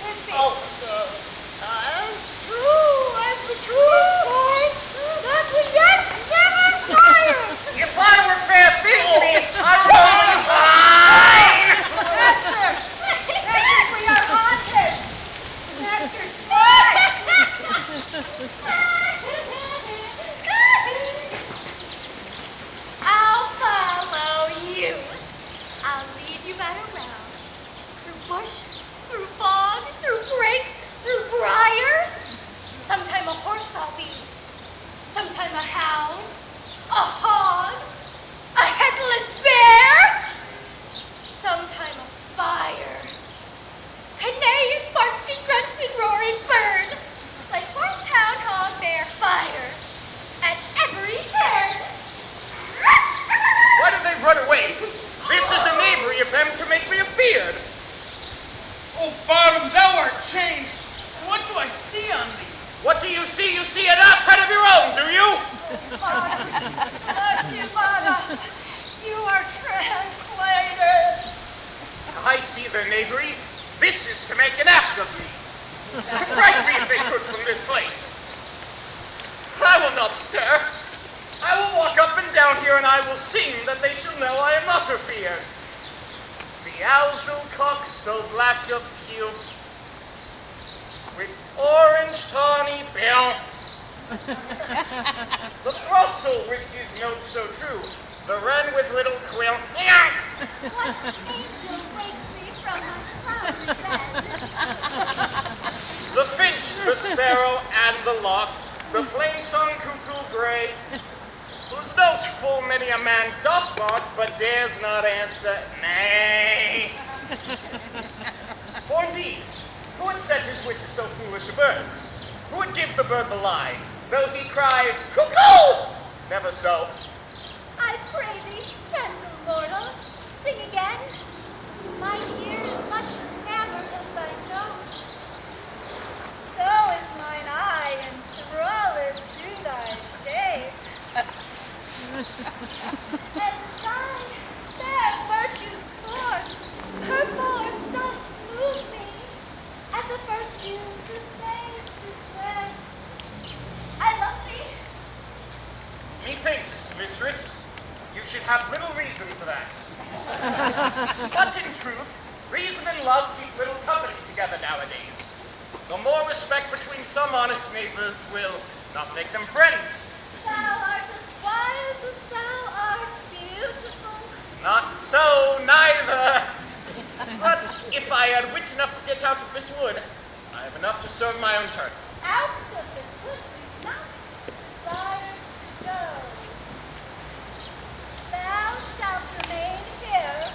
Thisbe. Oh, as true as the truest voice that we yet never tired. If I were fair bush, through bog, through brake, through briar. Sometime a horse I'll be, sometime a hound, a hog, a headless bear, sometime a fire. And neigh and barks and grunts and roaring bird, like horse, hound, hog, bear, fire, at every turn. Why did they run away? This is a knavery of them to make me afeard. Oh, Bottom, thou art changed. What do I see on thee? What do you see? You see an ass head of your own, do you? Bless you, Mama. You are translated. I see their knavery. This is to make an ass of me. To fright me if they could from this place. I will not stir. I will walk up and down here and I will sing that they shall know I am not afeard. The ousel cock so black of hue, with orange tawny bill. The throstle with his notes so true, the wren with little quill. What angel wakes me from my cloudy bed? The finch, the sparrow, and the lark, the plain-sung cuckoo gray, whose note full many a man doth mark, but dares not answer nay. For indeed, who would set his wit to so foolish a bird? Who would give the bird the lie, though he cry, cuckoo? Never so. I pray thee, gentle mortal, sing again. My ear is much enamored of thy note. So is mine eye enthralled to thy shape. And thy fair virtue's force, her force doth move me, at the first view to say, to swear, I love thee. Methinks, mistress, you should have little reason for that. But in truth, reason and love keep little company together nowadays. The more respect between some honest neighbors will not make them friends. Thou art as wise as thou art beautiful. Not so, neither. But if I had wit enough to get out of this wood, I have enough to serve my own turn. Out of this wood do not desire to go. Thou shalt remain here,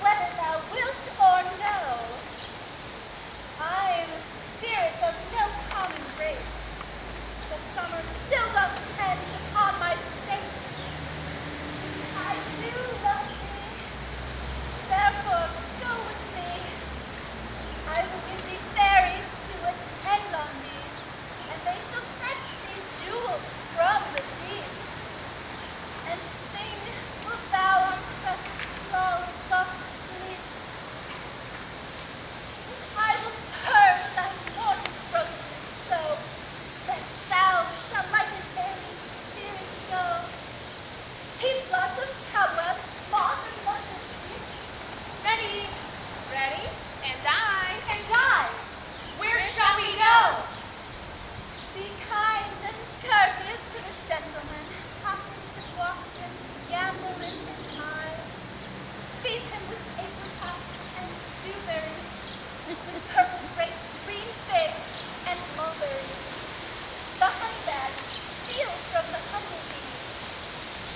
whether thou wilt or no. I am a spirit of no common rate. The summer still doth tend upon my state. I do love thee, therefore go with me. I will give thee fairies to attend on thee, and they shall fetch thee jewels from the deep. And sing, wilt thou on crescent flowers dost sleep. I will purge thy mortal grossness so, that thou shalt like a fairy spirit go. Peace blossom, cobweb, moth, and blossom. Ready? Ready? And I. And I. Where shall we go? Be kind and courteous to this gentleman, happy his walks and gambol in his eyes. Feed him with apricots and dewberries, with purple grapes, green figs, and mulberries. The honey bag steal from the humblebees,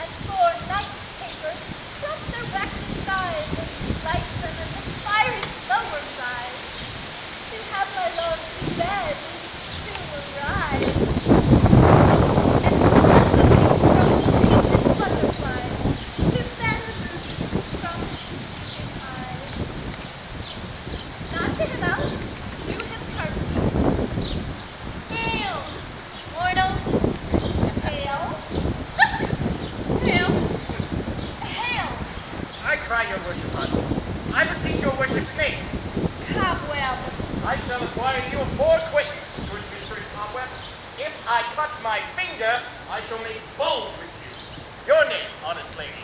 and for night tapers crop their waxen thighs and light them in the fiery glowworm's eyes. To have my love to bed to arise, and to pluck the wings from painted butterflies, to fan the rubies from his sleeping eyes. Not to him out, do him courtesies. Hail, mortal. Hail. Hail. Hail. I cry your worship, Father. I beseech your worship's name. Cobweb. I shall acquire you a poor acquaintance, good mistress Cobweb. If I cut my finger, I shall make bold with you. Your name, honest lady.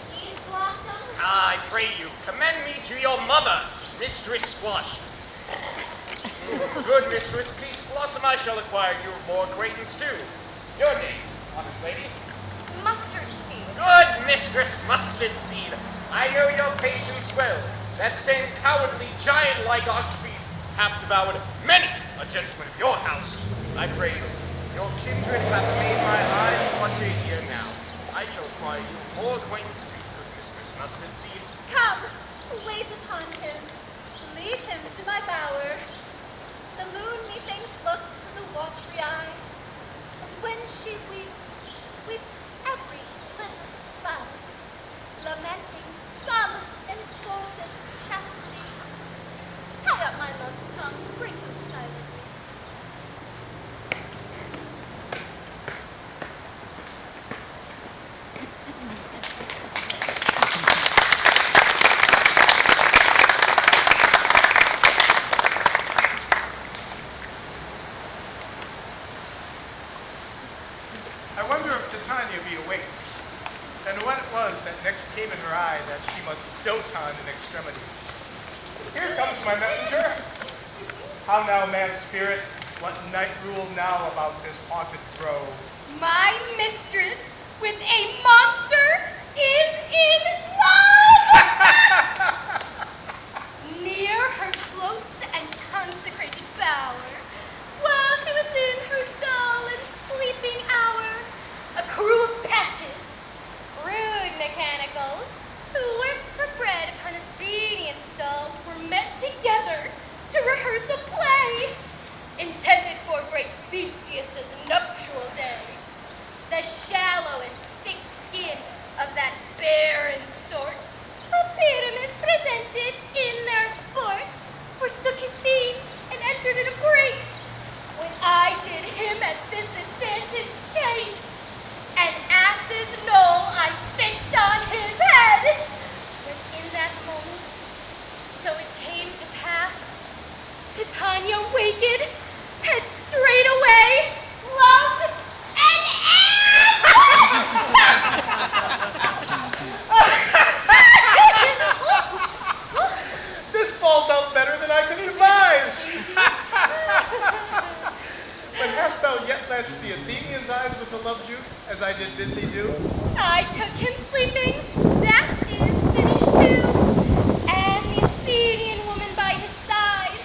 Peace blossom. I pray you, commend me to your mother, Mistress Squash. Good mistress, Peace Blossom, I shall acquire you a more acquaintance too. Your name, honest lady. Mustard seed. Good mistress Mustard Seed. I know your patience well. that same cowardly, giant-like ox-beef hath devoured many a gentleman of your house. I pray you, your kindred hath made my eyes flutter here now. I shall acquire you more acquaintance to good Mistress Mustard Seed. Come, wait upon him. Lead him to my bower. The loon methinks looks for the watery eye, and when she weeps, weeps every little flower, lamenting some enforced chastity. Tie up my love's tongue, bring him silently. I wonder if Titania be awake, and what it was that next came in her eye that she must dote on in extremity. Here comes my messenger. How now, man spirit, what night rule now about this haunted grove? My mistress with a monster is in love! Near her close and consecrated bower, while she was in her dull and sleeping hour, a crew of patches, rude mechanicals, who worked for bread upon Athenian stalls, were met together to rehearse a play intended for great Theseus's nuptial day. The shallowest thick skin of that barren sort, a pyramid presented in their sport, forsook his scene and entered in a break. When I did him at this advantage take, an ass's knoll I fixed on his head. But in that moment, so it came to pass, Titania waked, had straight away loved an This falls out better than I could devise. But hast thou yet latched the Athenian's eyes with the love juice, as I did bid thee do? I took him sleeping, that is finished too, and the Athenian woman by his side,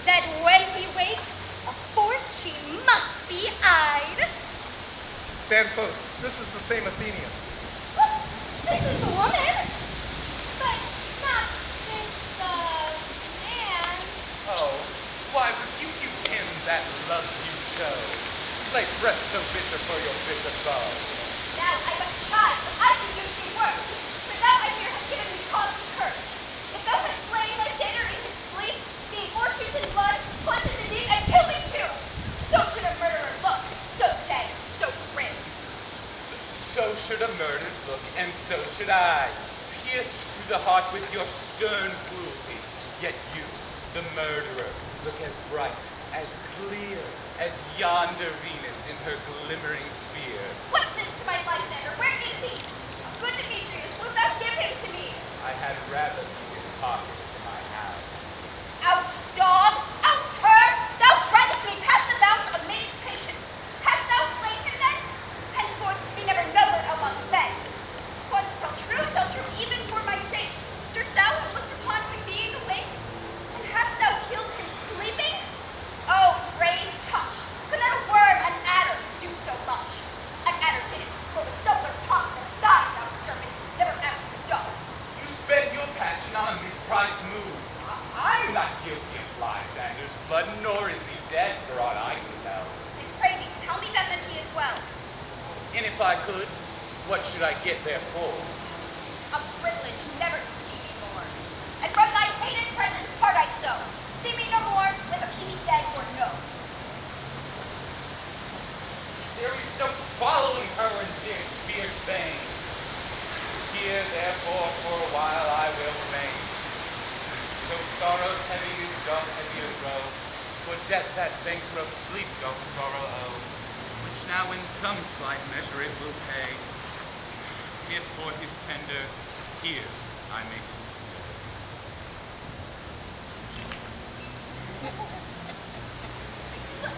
that when he wake, of force she must be eyed. Stand close. This is the same Athenian. This is the woman, but not this, man. Oh, why rebuke you him that loves you so? Lay breath so bitter for your bitter foe. Now I but tried, but I can do thee worse. But thou, I fear, hast given me cause to curse. If thou hast slain Lysander in his sleep, being horseshoes in blood, plunges in deep, and kill me too. So should a murderer look, so dead, so grim. So should a murdered look, and so should I, pierced through the heart with your stern cruelty. Yet you, the murderer, look as bright, as clear, as yonder Venus in her glimmering sphere. What's this to my Lysander? Where is he? Good Demetrius, wilt thou give him to me? I had rather be his pocket to my house. Out, dog! Out, her! Thou treadest me past the bounds of maiden's patience. Hast thou slain him then? Henceforth be never numbered among men. Once tell true, even for my sake. Durst thou have looked upon him being awake? And hast thou killed him sleeping? Oh, brave touch! Could not a worm, an adder, do so much? An adder did it, for with doubler tongue than thine, thou serpent, never adder stung. You spend your passion on this prized mood. I'm not guilty of Lysander's blood, nor is he dead, for aught I can tell. And pray thee, tell me then that he is well. And if I could, what should I get therefore? A privilege never to see me more. And from thy hated presence part I so. See me no more, whether he be dead or no. There is no following her in this fierce vein. Here, therefore, for a while I will remain. So sorrow's heavy is doth heavier grow, for death that bankrupt sleep doth sorrow owe, which now in some slight measure it will pay, if for his tender, here I make some stay.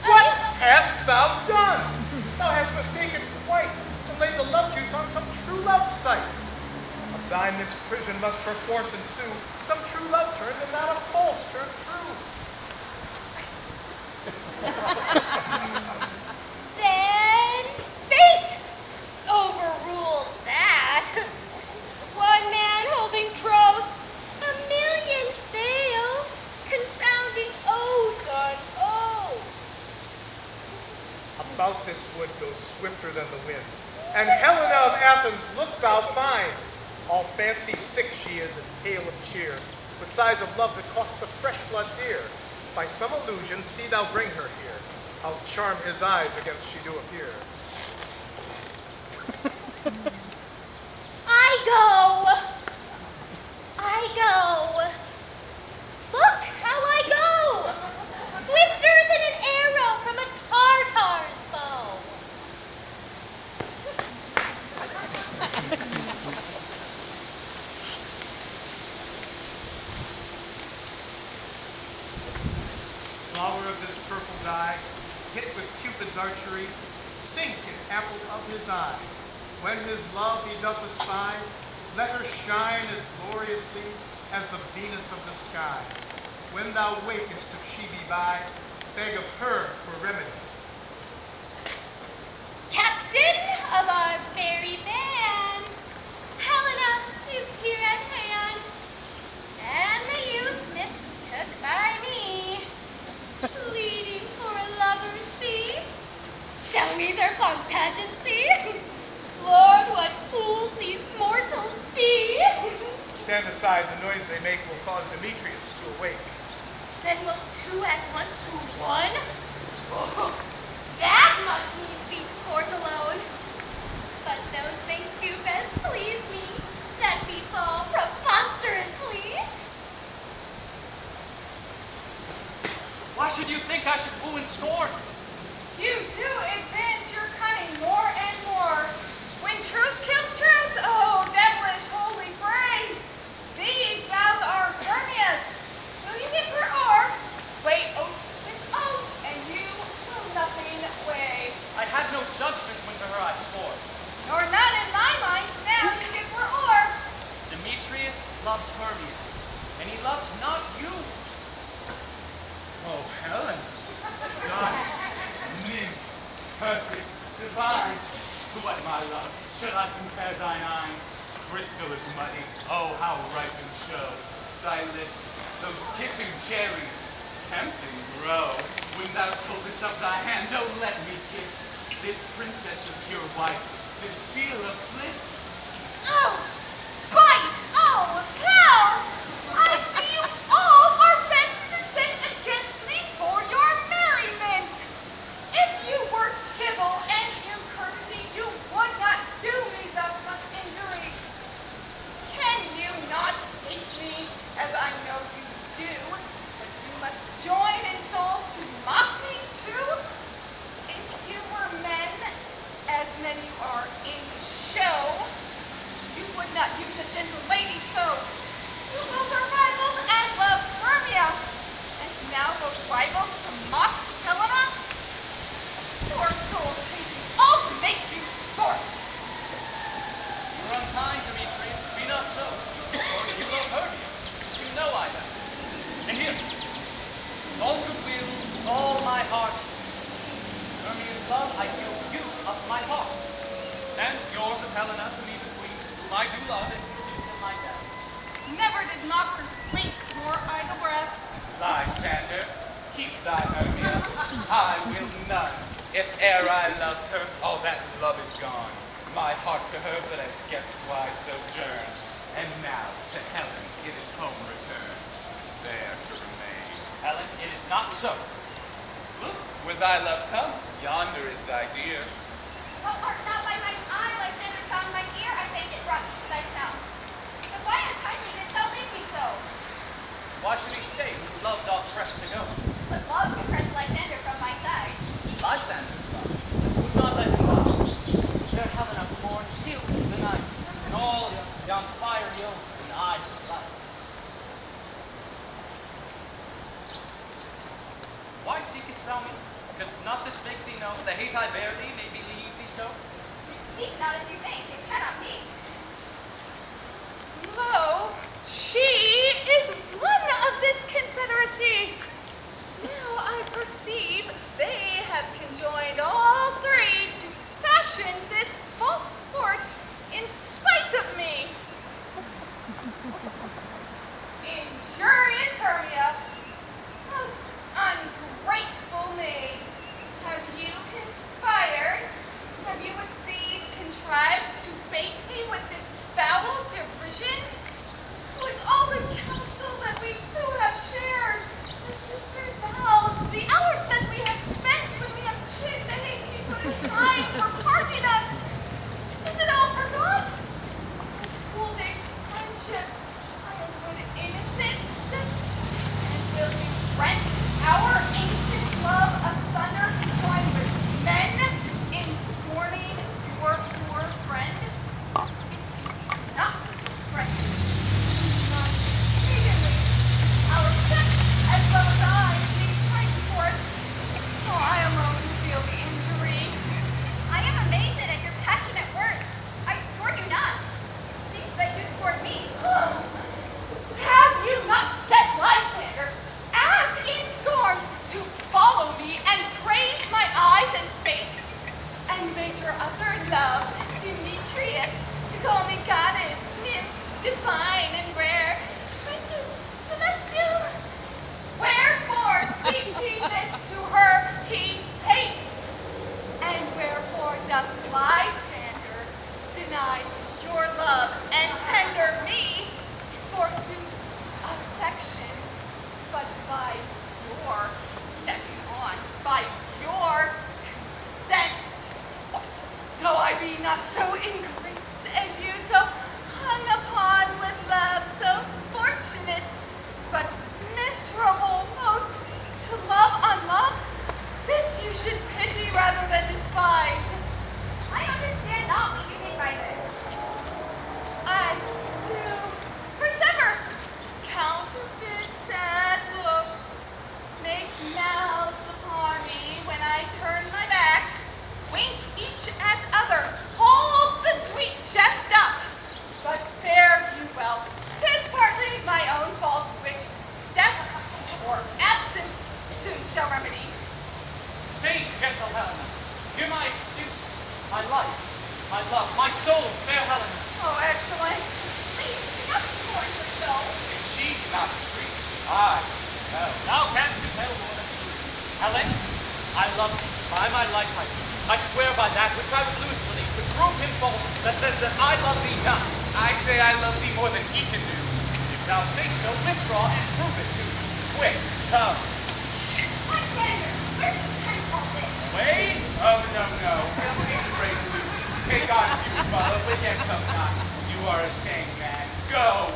What hast thou done? Thou hast mistaken quite and laid the love juice on some true love sight. A Thy misprision must perforce ensue. Some true love turned and not a false turned true. Then fate overrules that. One man holding troth, a million fail, confounding oath on oath. About this wood goes swifter than the wind. And Helena of Athens, look thou fine. All fancy sick she is and pale of cheer. With sighs of love that cost the fresh blood dear. By some illusion see thou bring her here. I'll charm his eyes against she do appear. I go. Look how I go. Swifter than an arrow from a Tartar's bow. Flower of this purple dye, hit with Cupid's archery, sink in apples of his eye. When his love he doth espy, let her shine as gloriously as the Venus of the sky. When thou wakest if she be by, beg of her for remedy. Captain of our merry band, Helena is here at hand, and the youth mistook by me, pleading for a lover's fee. Show me their fun pageancy. Lord, what fools these mortals be. Stand aside, the noise they make will cause Demetrius to awake. Then will two at once who one? Oh, that must needs be sport alone. But those things do best please me, that befall preposterously. Why should you think I should woo and scorn? You do advance your cunning more and more. When truth kills truth, oh, devilish holy fray. These vows are Hermia's. Will you give her or wait oath with oath, and you will nothing weigh? I had no judgments when to her I swore. Nor none in my mind, now you give her or. Demetrius loves Hermia, and he loves not you. Oh, Helen, goddess, nymph, perfect, divine, to what, my love, should I compare thine eye? Crystal is muddy, oh, how ripe and show. Thy lips, those kissing cherries, tempting grow. When thou toldest of thy hand, oh, let me kiss this princess of pure white, this seal of bliss. Oh, spite! Oh, hell! I see you all are bent to sit against me for your merriment. If you were civil and in courtesy, you would not do me thus much injury. Can you not hate me, as I know you do, but you must join in souls to mock me too? If you were men, as many are in show, you would not use a gentle lady so. You love her rivals and love Hermia, and now those rivals to mock Helena? Your soul patience all to make you sport. You're unkind, Demetrius. Be not so. For you love Hermia, as you know I have. And here, all goodwill, all my heart. Hermia's love I give you of my heart. And yours of Helena to me the queen, whom I do love and who is in my death. Never did mockers waste more idle breath. Lysander, keep thy Hermia, I will none. If e'er I loved her, all that love is gone. My heart to her but as guests why sojourn. And now to Helen it is home return, there to remain. Helen, it is not so. Look, where thy love comes, yonder is thy dear. Thou art not by mine eye, Lysander, found my ear, I think it brought me to thy sound. But why unkindly didst thou leave me so? Why should he stay who love doth press to go? But love can press Lysander from my side. Lysander's love would not let him die. Fair Helena born, healed is the night, and all yon fiery oaths and eyes of light. Why seekest thou me? Could not this make thee know the hate I bear thee may believe thee so? You speak not as you think, it cannot be. divine and rare, precious, celestial. Wherefore speaks he this to her he hates? And wherefore doth Lysander deny your love and tender me, forsooth affection, but by your setting on, by your consent? What, though I be not so in grace as you, so hung upon with love, so fortunate, but miserable most to love unloved? This you should pity rather than despise. I understand not what you mean by this. I do persever. Counterfeit sad looks make mouths upon me when I turn my back, wink each at other, hold the sweet jest up. But fare you well, 'tis partly my own fault, which death or absence soon shall remedy. Stay, gentle Helena. Hear my excuse, my life, my love, my soul, fair Helena. Oh, excellent. Please, do not scorn her so. If she cannot free, I tell. Thou canst tell more than truth. Helen, I love thee. By my life I swear by that which I would lose for thee to prove him false that says that I love thee not. I say I love thee more than he can do. If thou say so, withdraw and prove it to me. Quick, come. Lysander, where do you come all this? Wait? Oh, no. We'll see the break loose. Take on, you fellow, but yet come not. You are a tame man. Go!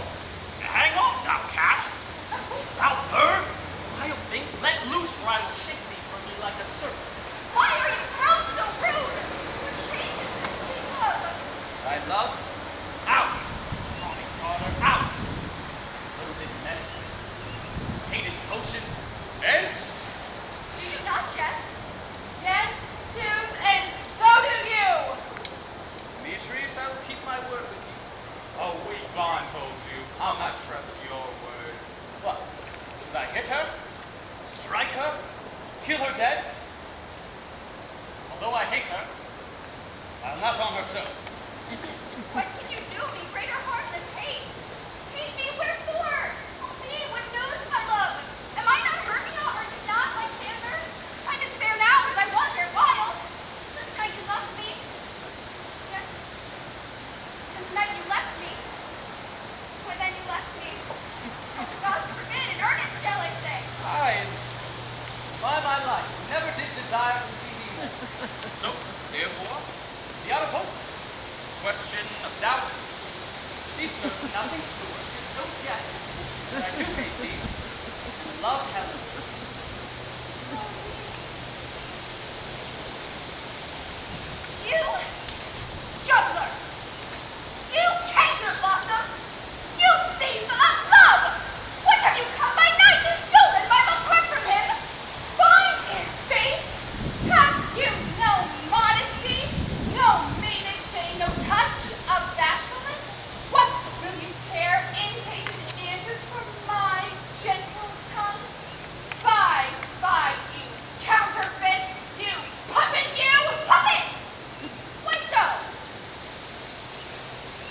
Hang off, thou cat! Thou bird! Wild thing, let loose, or I will shake thee from me like a serpent. Why are you grown so rude? What changes this sweet love? Thy love, Out! Tawny daughter, out! Little bit medicine, hated potion, hence. Do you not jest? Yes, sooth, and so do you. Demetrius, I will keep my word with you. A weak bond holds you. I'll not trust your word. What? Should I hit her? Strike her? Kill her dead? Although I hate her, I'll not harm her so. What can you do me greater harm than hate? Hate me wherefore? Me would lose my love. Am I not Hermia or not Lysander? I despair now as I was erewhile. Since night you left me. Yes. Since night you left me. Why then you left me. God's forbid, in earnest shall I say. I, by my life, never did desire to see thee more. So, therefore, Be out of hope. Question of doubt. These serve nothing to it. Tis no jest. But I do hate thee. And love Helen. You juggler! You canker blossom! You thief of love! What have you come by night and stolen my love heart from him? Fine in faith. Have you no modesty, no maiden shame, no touch of bashfulness? What will you tear impatient answers from my gentle tongue? Fie, you counterfeit, you puppet, you puppet! Why so?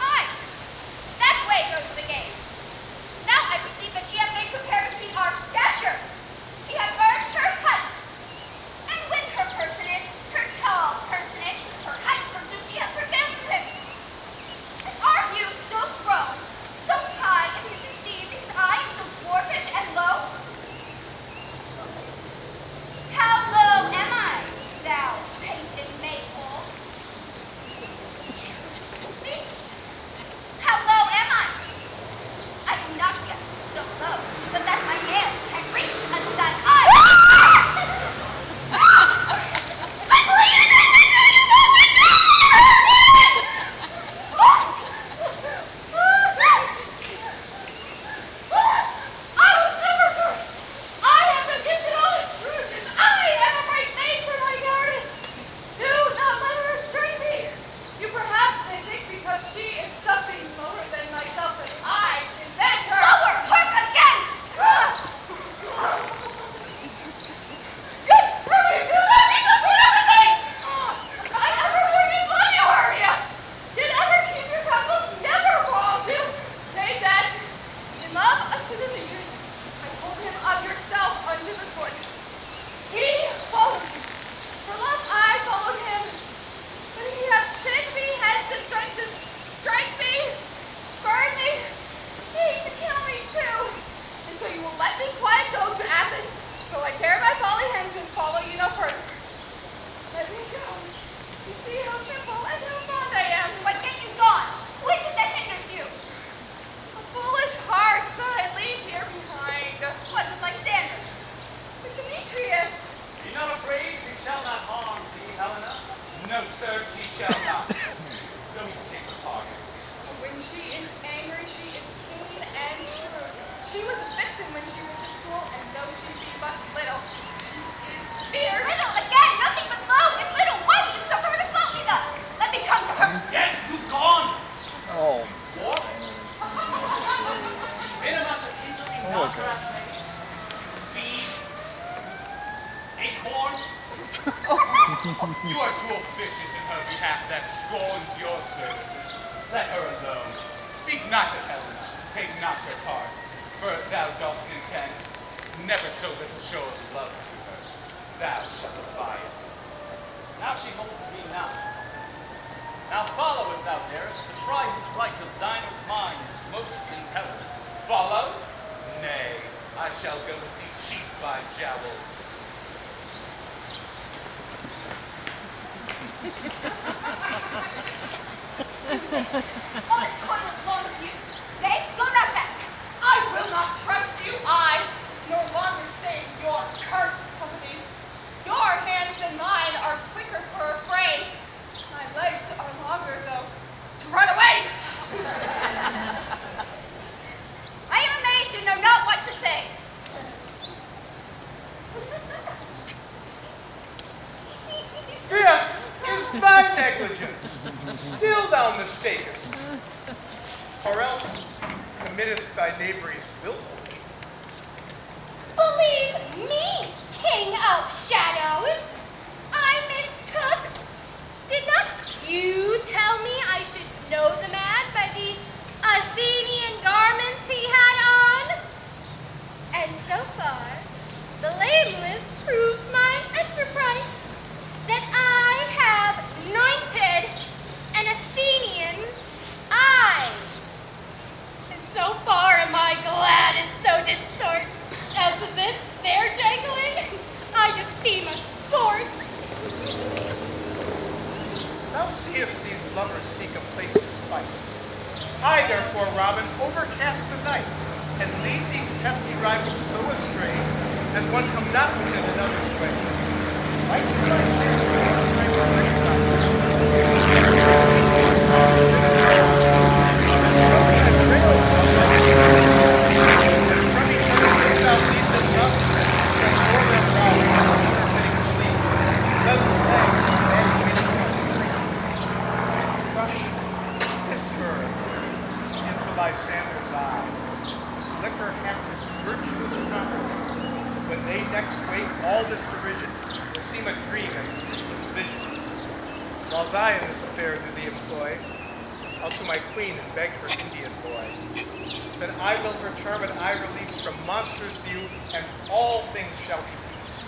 Aye, that's way goes the game. Now I perceive that she hath made compare between our statures. She hath merged her height. And with her personage, her tall personage, her height forsooth she hath prevailed from him. And are you so grown, so high in his esteem, his eye, so dwarfish and low? How low am I, thou painted maypole? Speak. How low am I? I am not yet so low, but that my nails can reach She was a vixen when she went to school, and though she be but little, she is fierce. Little again, nothing but low and little. Why do you suffer to float me thus? Let me come to her. Get you gone! Oh. What? Minimus a kindling not grass feed, acorn. You are too officious in her behalf that scorns your services. Let her alone. Speak not of Helena, take not her part, for thou dost intend never so little show of love to her. Thou shalt abide it. Now she holds me not. Now follow if thou darest, to try whose right of thine of mine is most impellent. Follow? Nay, I shall go with thee cheek by jowl. All this coin was long of you. Nay, go not back. I will not trust you. I no longer stay in your cursed company. Your hands than mine are quicker for a fray. My legs are longer, though, to run away. I am amazed you know not what to say. This is thy negligence. Still thou mistakest. Or else committest thy knaveries willfully. Believe me, King of Shadows, I mistook. Did not you tell me I should know the man by the Athenian garments he had on? And so far, the lameless proves my enterprise, that I have anointed an Athenian's eyes. And so far am I glad and so did sort, as this their jangling, I esteem a sport. Thou seest these lovers seek a place to fight. I, therefore, Robin, overcast the night, and lead these testy rivals so astray, as one come not within another's way. Like to my shame, I will bring it up. And sometimes rail from them, and from each other wilt thou lead them thus, and o'er their brows counterfeiting sleep, let the legs and crush this bird into Lysander's eye. This liquor hath this virtuous property. When they next wake, all this derision will seem a dream and this vision. Whiles I in this affair do thee employ, I'll to my queen and beg her Indian boy. Then I will her charm and I release from monsters' view, and all things shall be peace.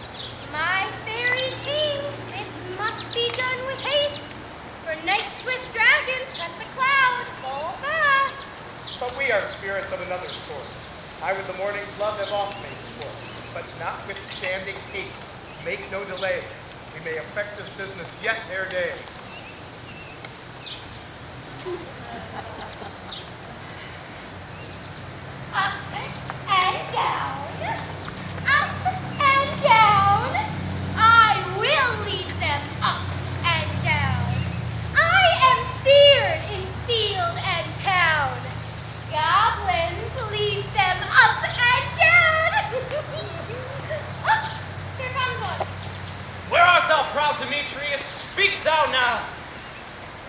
My fairy king, this must be done with haste, for night-swift dragons cut the clouds full fast. But we are spirits of another sort. I with the morning's love have oft made sport, but notwithstanding haste, make no delay. We may effect this business yet ere day. Up and down, up and down. I will lead them up and down. I am feared in field and town. Goblins, lead them up and down. Oh, here comes one. Where art thou, proud Demetrius? Speak thou now.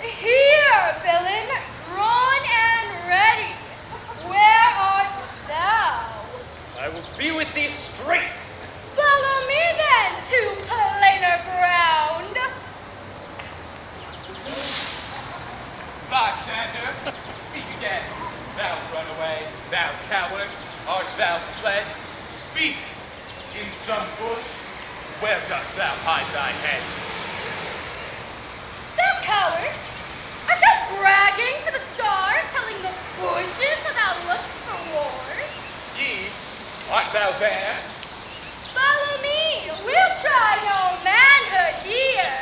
Here, villain, drawn and ready. Where art thou? I will be with thee straight. Follow me then to plainer ground. Lysander, speak again. Thou runaway, thou coward, art thou fled? Speak! In some bush, where dost thou hide thy head? Thou coward, art thou bragging to the stars, telling the bushes that thou lookst for wars? Ye, art thou there? Follow me, we'll try no manhood here.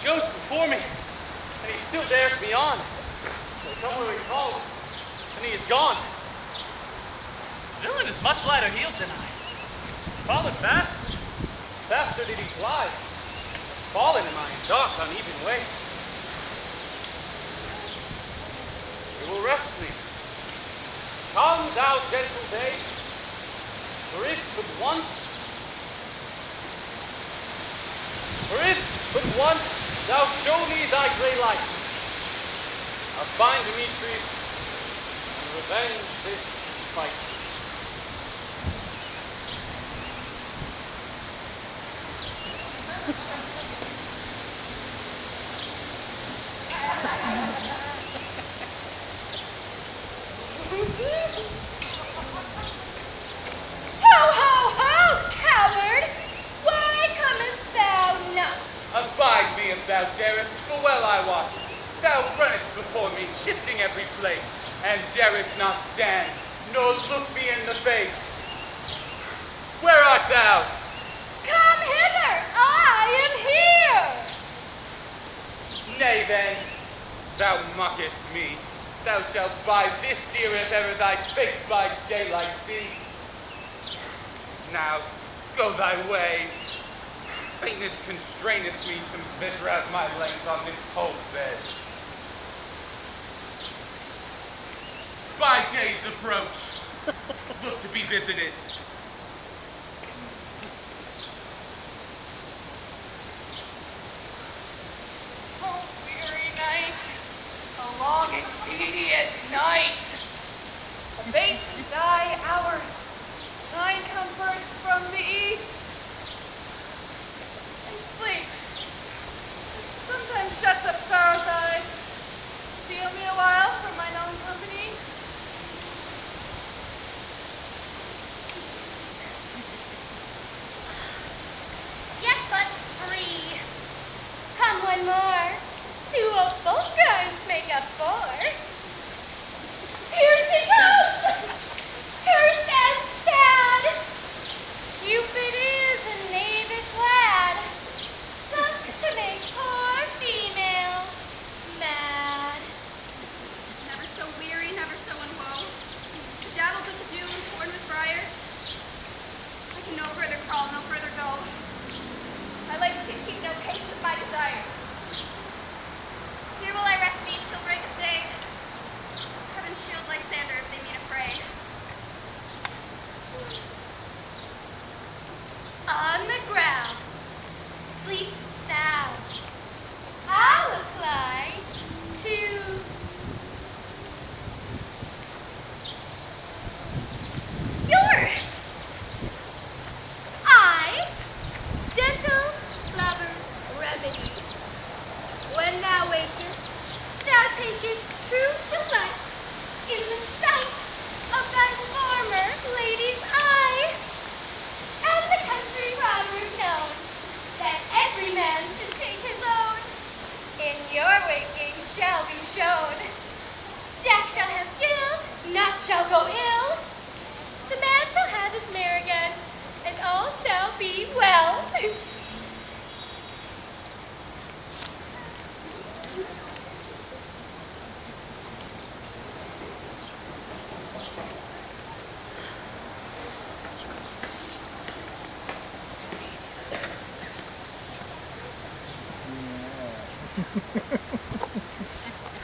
He goes before me, and he still dares me on. I come where he calls, and he is gone. The villain is much lighter heeled than I. Followed fast. Faster did he fly. fallen am I in dark, uneven way. We will rest thee. Come, thou gentle day, for if but once thou show me thy grey light, I'll find Demetrius and revenge this fight. Ho, ho, ho, coward! Why comest thou not? Abide me if thou darest, for well I wot. Thou runnest before me, shifting every place, and darest not stand, nor look me in the face. Where art thou? Come hither! I am here! Nay then, thou mockest me. Thou shalt buy this dear if ever thy face by daylight see. Now, go thy way. Faintness constraineth me to measure out my length on this cold bed. By day's approach, look to be visited. Oh, weary night, a long and tedious night. Abate thy hours, shine comforts from the east, and sleep. Sometimes shuts up sorrow's eyes. Steal me a while from mine own company. Yet but 3. Come one more. 2 old full crimes make up 4. Here she comes! Cursed and sad! Cupid is a knavish lad, thus to make poor female mad. Never so weary, never so in woe. Bedaddled with the dew and torn with briars. I can no further crawl, no further go. My legs can keep no pace with my desires. Here will I rest me till break of day. Heaven shield Lysander if they meet a fray. On the ground, sleep sound. I'll apply to your eye, gentle lover remedy. When thou wakest, thou takest true delight in the sight of thy former lady's eye. And the country proverb known that every man should take his own, in your waking shall be shown. Jack shall have Jill, naught shall go ill. The man shall have his mare again, and all shall be well.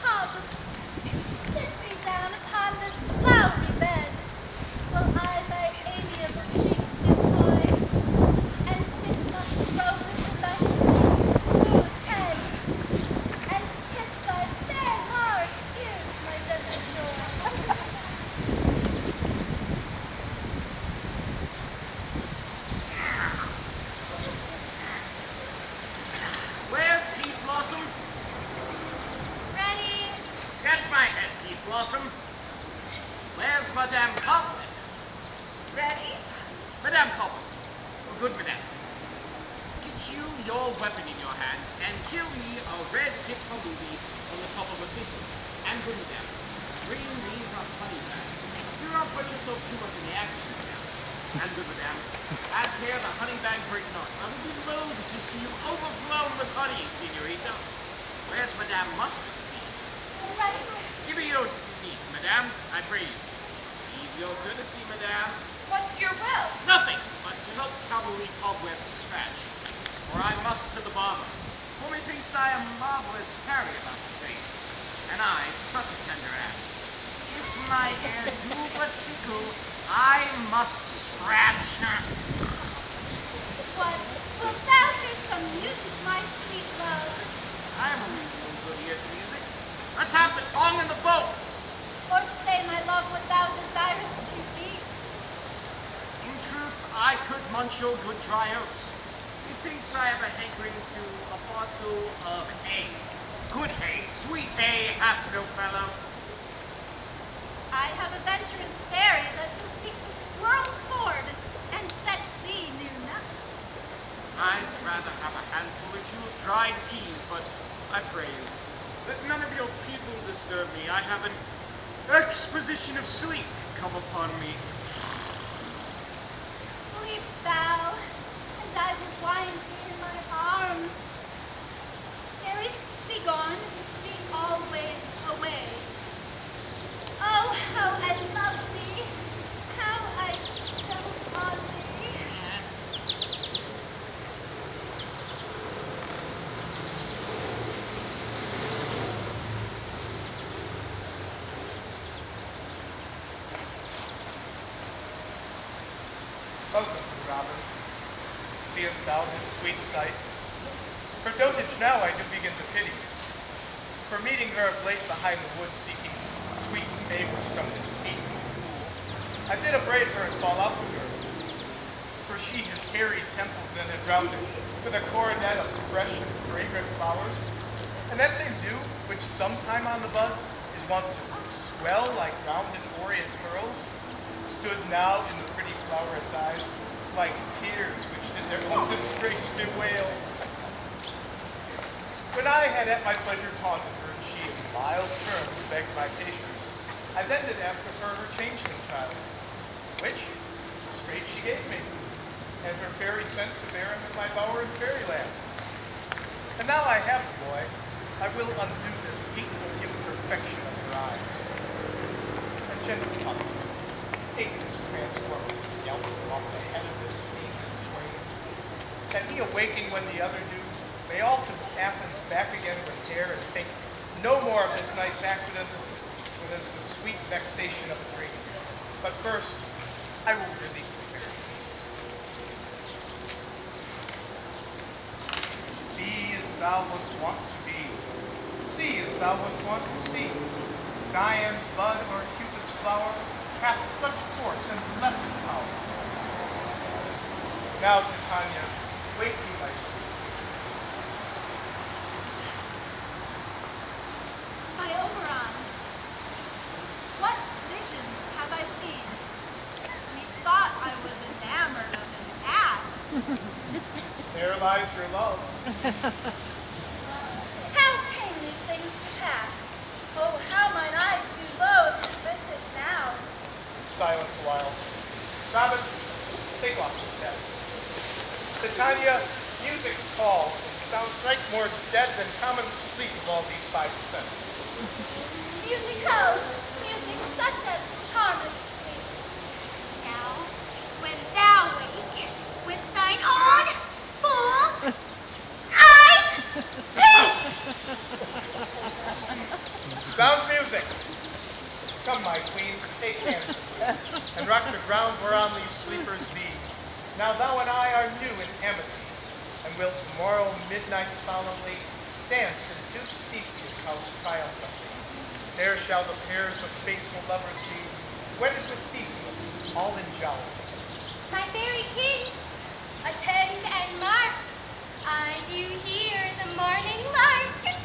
Come, sit thee down upon this flowery bed, while I thy amiable cheeks do coy, and stick musk roses in thy smooth head, and kiss thy fair heart is my gentle joy. Where's Peace Blossom? Ready? Scratch my head, Peace Blossom. Where's Madame Cobweb? Ready? Madame Cobweb. Oh, good Madame. Get you your weapon in your hand and kill me a red hippolyte on the top of a thistle. And good Madame, bring me the honey bag. Do not put yourself too much in the action, Madame. And good Madame, add care the honey bag break not. I will be loath to see you overflown with honey, Senorita. Where's Madame Mustard Seed? Right. Give me your meat, Madame, I pray you. Leave your courtesy, Madame. What's your will? Nothing but to help cavalry cobweb to scratch. for I must to the barber. For methinks I am marvelous hairy about the face, and I such a tender ass. If my hair do but tickle, I must scratch. What? Wilt thou hear some music, my sweet love? I am a reasonable good ear to music. Let's have the tongue and the bones. Or say, my love, what thou desirest to eat? In truth, I could munch your good dry oats. Methinks I have a hankering to a bottle of hay. Good hay, sweet hay, hath no fellow. I have a venturous fairy that shall seek the squirrel's hoard and fetch thee new nuts. I'd rather have a handful or two of dried peas, but I pray you, let none of your people disturb me. I have an exposition of sleep come upon me. Sleep thou, and I will wind thee in my arms. Fairies, be gone, be always away. Oh, how I love thee, how I dote on thee. Welcome, Robin. Seest thou this sweet sight? Her dotage now I do begin to pity. For meeting her of late behind the wood seeking sweet favors from this meek fool, I did upbraid her and fall out with her. For she his hairy temples then had rounded with a coronet of fresh and fragrant flowers, and that same dew, which sometime on the buds is wont to swell like rounded orient pearls, stood now in the pretty floweret's eyes like tears which did their own disgrace bewail. When I had at my pleasure taunted her, and she in mild terms begged my patience, I then did ask of her changeling child, which straight she gave me, and her fairy sent to bear him in my bower in fairyland. And now I have the boy, I will undo this hateful imperfection of her eyes. And gentle puppy, take this transformed scalp from off the head of this thief and swain, that he awaking when the other do, may all to Athens back again with hair and think no more of this night's accidents, but as the sweet vexation of a dream. But first, I will release the fairy. Be as thou wast wont to be, see as thou wast wont to see. Dian's bud or Cupid's flower hath such force and blessed power. Now, Titania, wake me, my sweet. My Oberon, what visions have I seen? Methought I was enamored of an ass. There lies your love. How came these things to pass? Oh, how mine eyes do loathe this visit now. Silence a while. Robin, take off this head. Titania, music calls and sounds right more dead than common sleep of all these five senses. Music, oh, music such as charmeth sleep. Now, when thou wake with thine own fool's eyes, Sound music. Come, my queen, take hands with me, and rock the ground whereon these sleepers be. Now thou and I are new in amity, and will tomorrow midnight solemnly dance in Duke Theseus' house triumphantly. There shall the pairs of faithful lovers be, wedded with Theseus, all in jollity. my fairy king, attend and mark. I do hear the morning lark.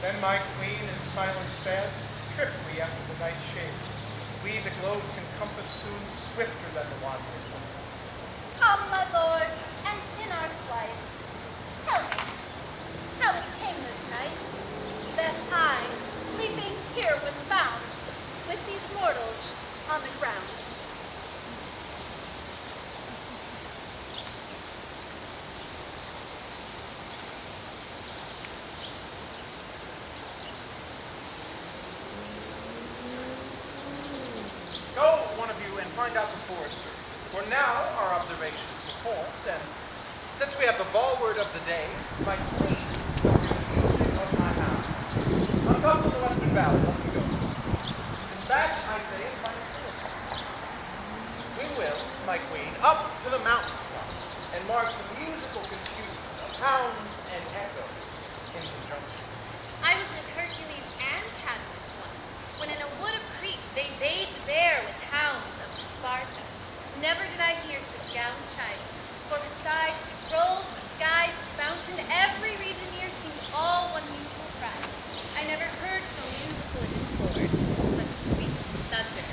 Then my queen in silence said, trip we after the night's shade. We the globe can compass soon swifter than the wandering. Come, my lord, and in our flight, tell me how it came this night that I, sleeping here, was found with these mortals on the ground. Go, one of you, and find out the forester. For now our observation is performed, and Since we have the ball word of the day, my queen will hear the music of my hound. Unbuckle the Western Valley, let me go. Dispatch, I say, is my minister. We will, my queen, up to the mountain top and mark the musical confusion of hounds and echo in conjunction. I was with Hercules and Cadmus once, when in a wood of Crete they bayed the bear with hounds of Sparta. Never did I hear such gallant chiding, for besides the groves, the skies, the fountain, every region here seemed all one mutual cry. I never heard so musical a discord, such sweet thunder.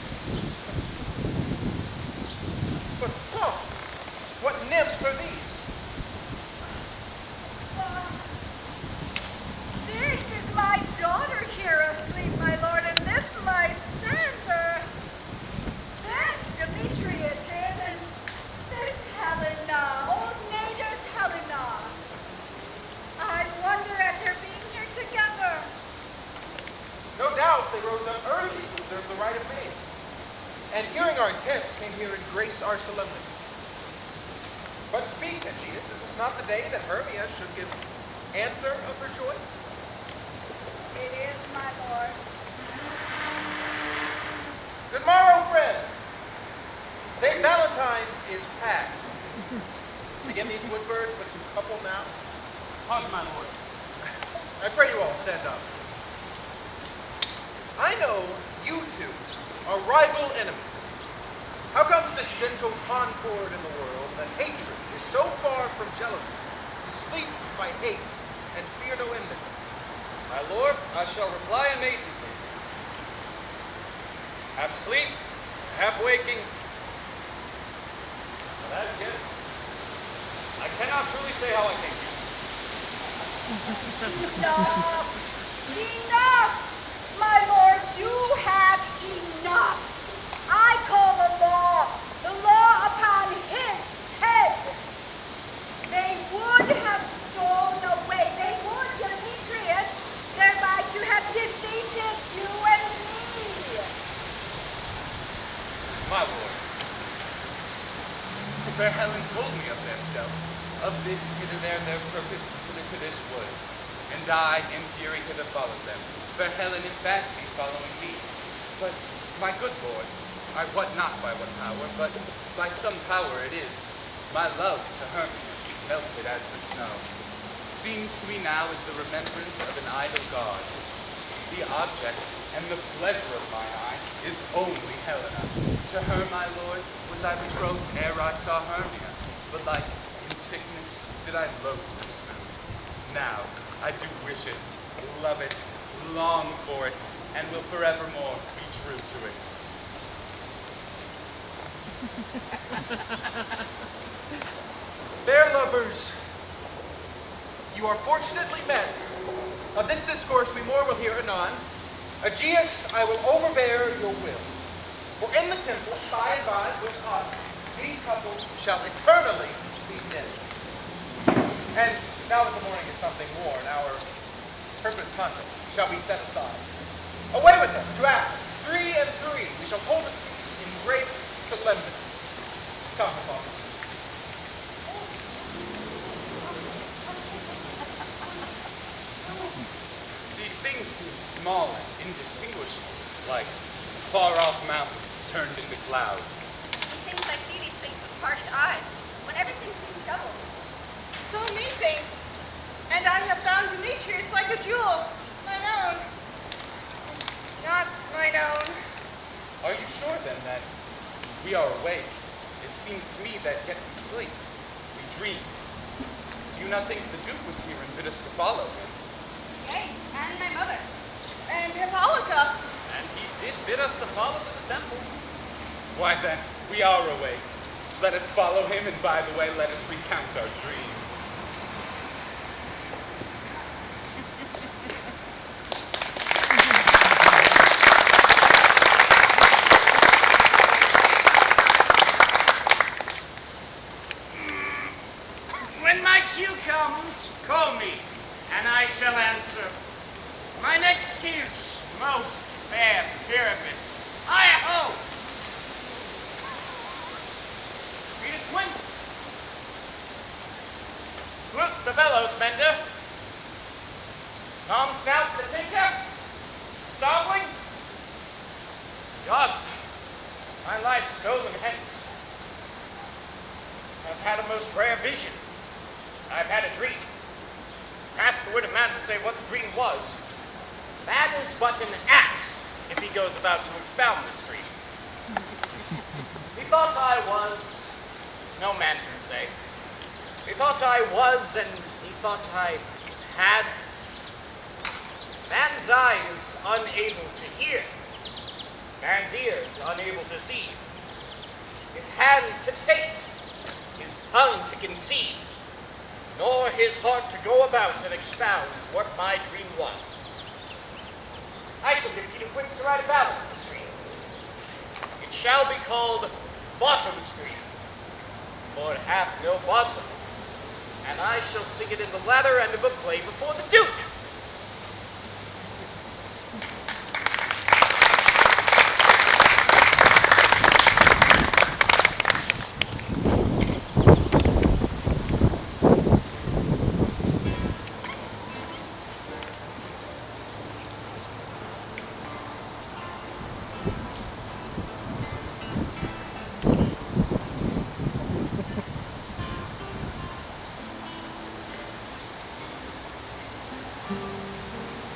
But soft, what nymphs are these? This is my daughter here asleep, my lord, and this my Sander. This Demetrius is, and this Helena, old Nader's Helena. I wonder at their being here together. No doubt they rose up early to observe the rite of May, and hearing our intent, came here and grace our solemnity. But speak, Aegeus, is this not the day that Hermia should give answer of her choice? It is, my lord. Good morrow, friends. St. Valentine's is past. Begin these wood birds but to couple now. Pardon, my lord. I pray you all stand up. I know you two are rival enemies. How comes this gentle concord in the world that hatred is so far from jealousy, to sleep by hate and fear no enmity? My lord, I shall reply amazingly. Half sleep, half waking. Well, that's it. I cannot truly say how I think. Enough! Enough! My lord, you have enough! I call the law upon his head! They would have stolen away, they would, Demetrius, thereby to have defeated you and me! My lord, fair Helen told me of their stealth, of this hither there their purpose hither to this wood, and I in fury hither followed them, fair Helen in fancy following me. But, my good lord, I wot not by what power, but by some power it is, my love to Hermia, melted as the snow, seems to me now as the remembrance of an idle god. The object and the pleasure of my eye is only Helena. To her, my lord, was I betrothed ere I saw Hermia, but like in sickness did I loathe this food. Now I do wish it, love it, long for it, and will forevermore be true to it. Fair lovers, you are fortunately met. Of this discourse we more will hear anon. Aegeus, I will overbear your will. For in the temple, by and by, with us, these couples shall eternally be knit. And now that the morning is something worn, our purpose conduct shall be set aside. Away with us to Athens, 3 and 3. We shall hold the feast in great solemnity. Come, Father. These things seem small and indistinguishable, like far-off mountains turned into clouds. Methinks I see these things with parted eye, when everything seems double. So methinks. And I have found Demetrius like a jewel, mine own. Not mine own. Are you sure, then, that we are awake? It seems to me that yet we sleep. We dream. Do you not think the Duke was here and bid us to follow him? Yea, and my mother. And Hippolyta. And he did bid us to follow to the temple. Why, then, we are awake. Let us follow him, and by the way, let us recount our dreams. When my cue comes, call me, and I shall answer. My next is most fair Pyramus. Hi-ho! Read it once. the bellows mender. Tom Snout the tinker. Starveling. Gods, my life stolen hence. I've had a most rare vision. I've had a dream. Ask the word of man to say what the dream was. That is but an axe, if he goes about to expound this dream. Methought I was, no man can say. Methought I was, and methought I had. Man's eyes unable to hear. Man's ears unable to see. His hand to taste. His tongue to conceive. Nor his heart to go about and expound what my dream was. I shall give Peter Quince to write a ballad of this dream. It shall be called Bottom's Dream, for it hath no bottom, and I shall sing it in the latter end of a play before the Duke.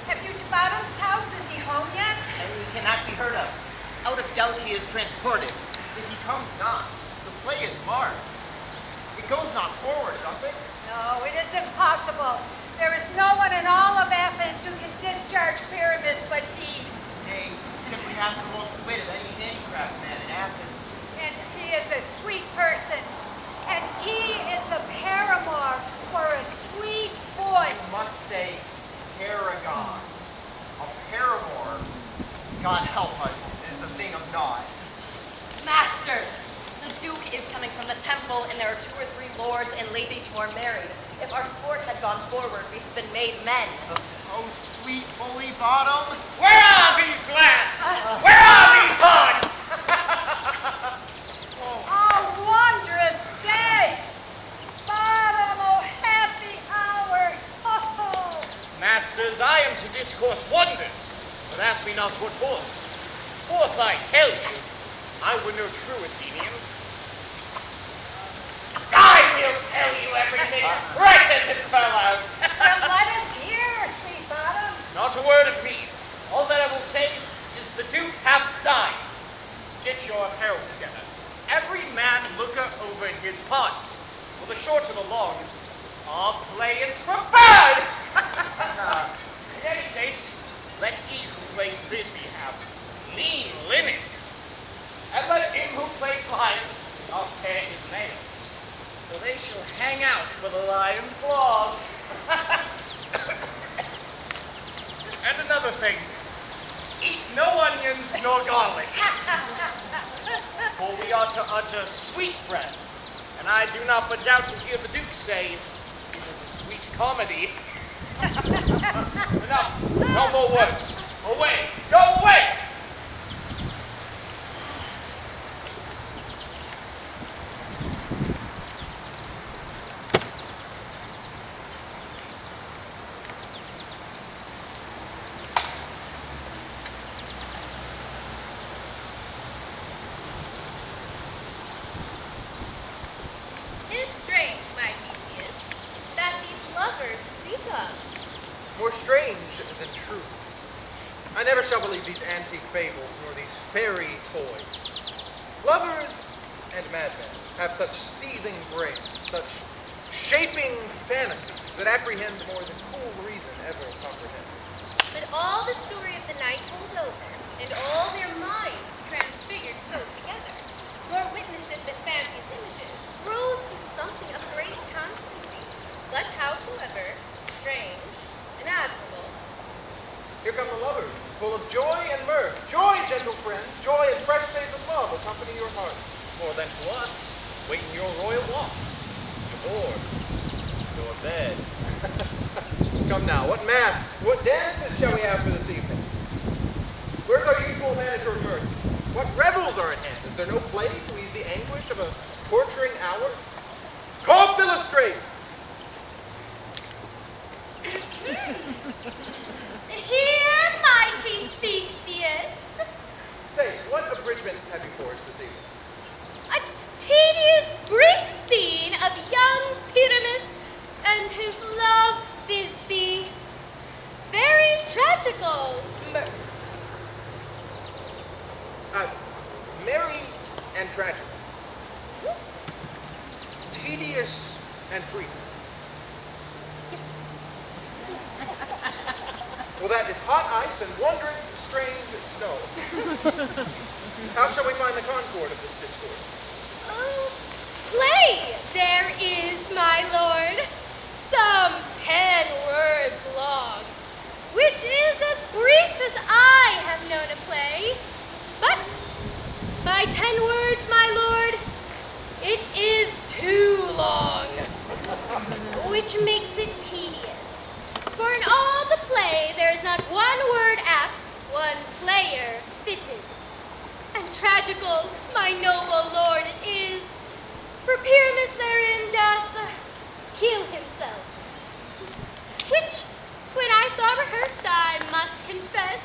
Have you to Bottom's house? Is he home yet? And he cannot be heard of. Out of doubt he is transported. If he comes not, the play is marred. It goes not forward, doth it? No, it is impossible. There is no one in all of Athens who can discharge Pyramus but he. Nay, he simply has the most wit of any handicraft man in Athens. And he is a sweet person. And he is the paramour for a sweet voice. I must say, paragon. A paramour, God help us, is a thing of naught. Masters, the Duke is coming from the temple, and there are 2 or 3 lords and ladies who are married. If our sport had gone forward, we'd have been made men. Oh, sweet bully Bottom. Where are these lads? Where are these hearts? Oh, wondrous day! Bottom, oh, happy hour! Oh, Masters, I am to discourse wonders, but ask me not put forth. Forth I tell you, I were no true Athenian. I will tell you everything, right as it fell out. well, let us hear, sweet Bottom. Not a word of me. All that I will say is the Duke hath died. Get your apparel together. Every man looker over his part. For the short and the long, our play is preferred. In any case, let he who plays Thisbe have lean linen. And let him who plays lion not pare his nails. For they shall hang out for the lion's claws. And another thing, eat no onions nor garlic. For we are to utter sweet breath, and I do not but doubt to hear the Duke say, it is a sweet comedy. Enough, no more words. Away, go away! "'Tis strange, my Theseus, that these lovers speak of. More strange than true. I never shall believe these antique fables nor these fairy toys. Lovers and madmen have such seething brains, such shaping fantasies that apprehend more than cool reason ever comprehend. But all the story of the night told over, and all their minds transfigured so together, nor witnesseth but fancy's images, rose to something of great constancy, but howsoever strange and admirable. Here come the lovers, full of joy and mirth. Joy, gentle friends, joy and fresh days of love accompany your hearts. More than to us, waiting your royal walks, your board, your bed. Come now, what masks, what dances shall we have for this evening? Where's our usual manager of mirth? What revels are at hand? Is there no play to ease the anguish of a torturing hour? Call Philostrate! Here, mighty Theseus. Say, what abridgment have you for us this evening? A tedious, brief scene of young Pyramus and his love Thisbe. Very tragical mirth. Merry and tragic. Tedious and brief. Well, that is hot ice and wondrous, strange snow. How shall we find the concord of this discourse? Oh, play there is, my lord, some 10 words long, which is as brief as I have known a play. But by 10 words, my lord, it is too long, which makes it tedious. For in all the play there is not one word apt, one player fitted. And tragical, my noble lord, it is, for Pyramus therein doth kill himself. Which, when I saw rehearsed, I must confess,